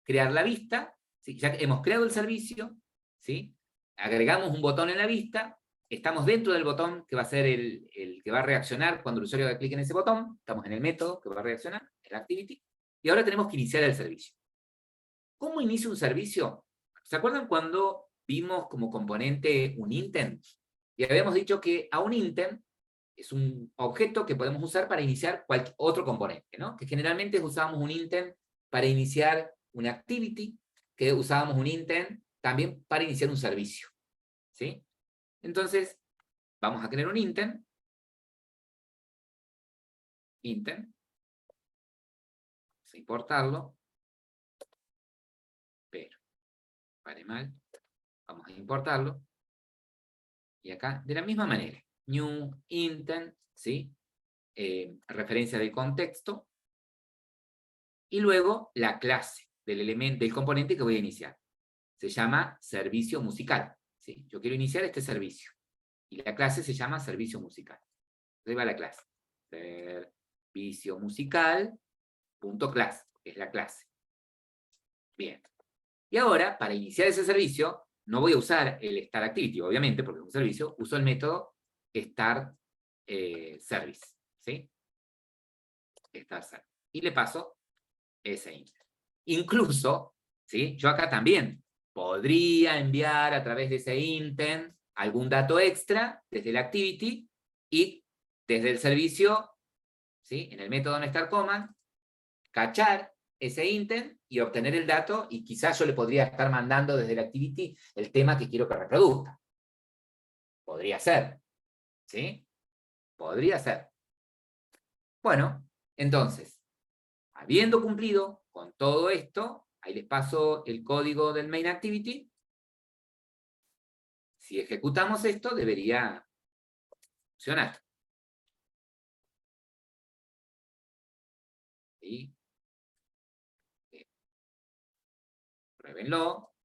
S1: crear la vista, ¿sí? Ya hemos creado el servicio, ¿sí? Agregamos un botón en la vista, estamos dentro del botón que va a ser el que va a reaccionar cuando el usuario haga clic en ese botón, estamos en el método que va a reaccionar, el activity, y ahora tenemos que iniciar el servicio. ¿Cómo inicio un servicio? ¿Se acuerdan cuando vimos como componente un intent? Y habíamos dicho que a un intent es un objeto que podemos usar para iniciar cualquier otro componente, ¿no? Que generalmente usábamos un intent para iniciar una activity, que usábamos un intent también para iniciar un servicio, ¿sí? Entonces, vamos a crear un intent, vamos a importarlo, pero, vale mal, vamos a importarlo, y acá, de la misma manera, new intent, ¿sí? Referencia del contexto, y luego la clase del elemento, del componente que voy a iniciar. Se llama servicio musical, ¿sí? Yo quiero iniciar este servicio, y la clase se llama servicio musical. Ahí va la clase. Servicio musical, punto clase, es la clase. Bien. Y ahora, para iniciar ese servicio, no voy a usar el start activity, obviamente, porque es un servicio, uso el método start service, ¿sí? Start service. Y le paso ese inter. Incluso, ¿sí? Yo acá también podría enviar a través de ese intent algún dato extra desde el activity y desde el servicio, ¿sí? En el método onStartCommand, cachar ese intent y obtener el dato, y quizás yo le podría estar mandando desde el activity el tema que quiero que reproduzca. Podría ser, ¿sí? Podría ser. Bueno, entonces, habiendo cumplido con todo esto, ahí les paso el código del main activity. Si ejecutamos esto, debería funcionar. ¿Sí? Pruébenlo.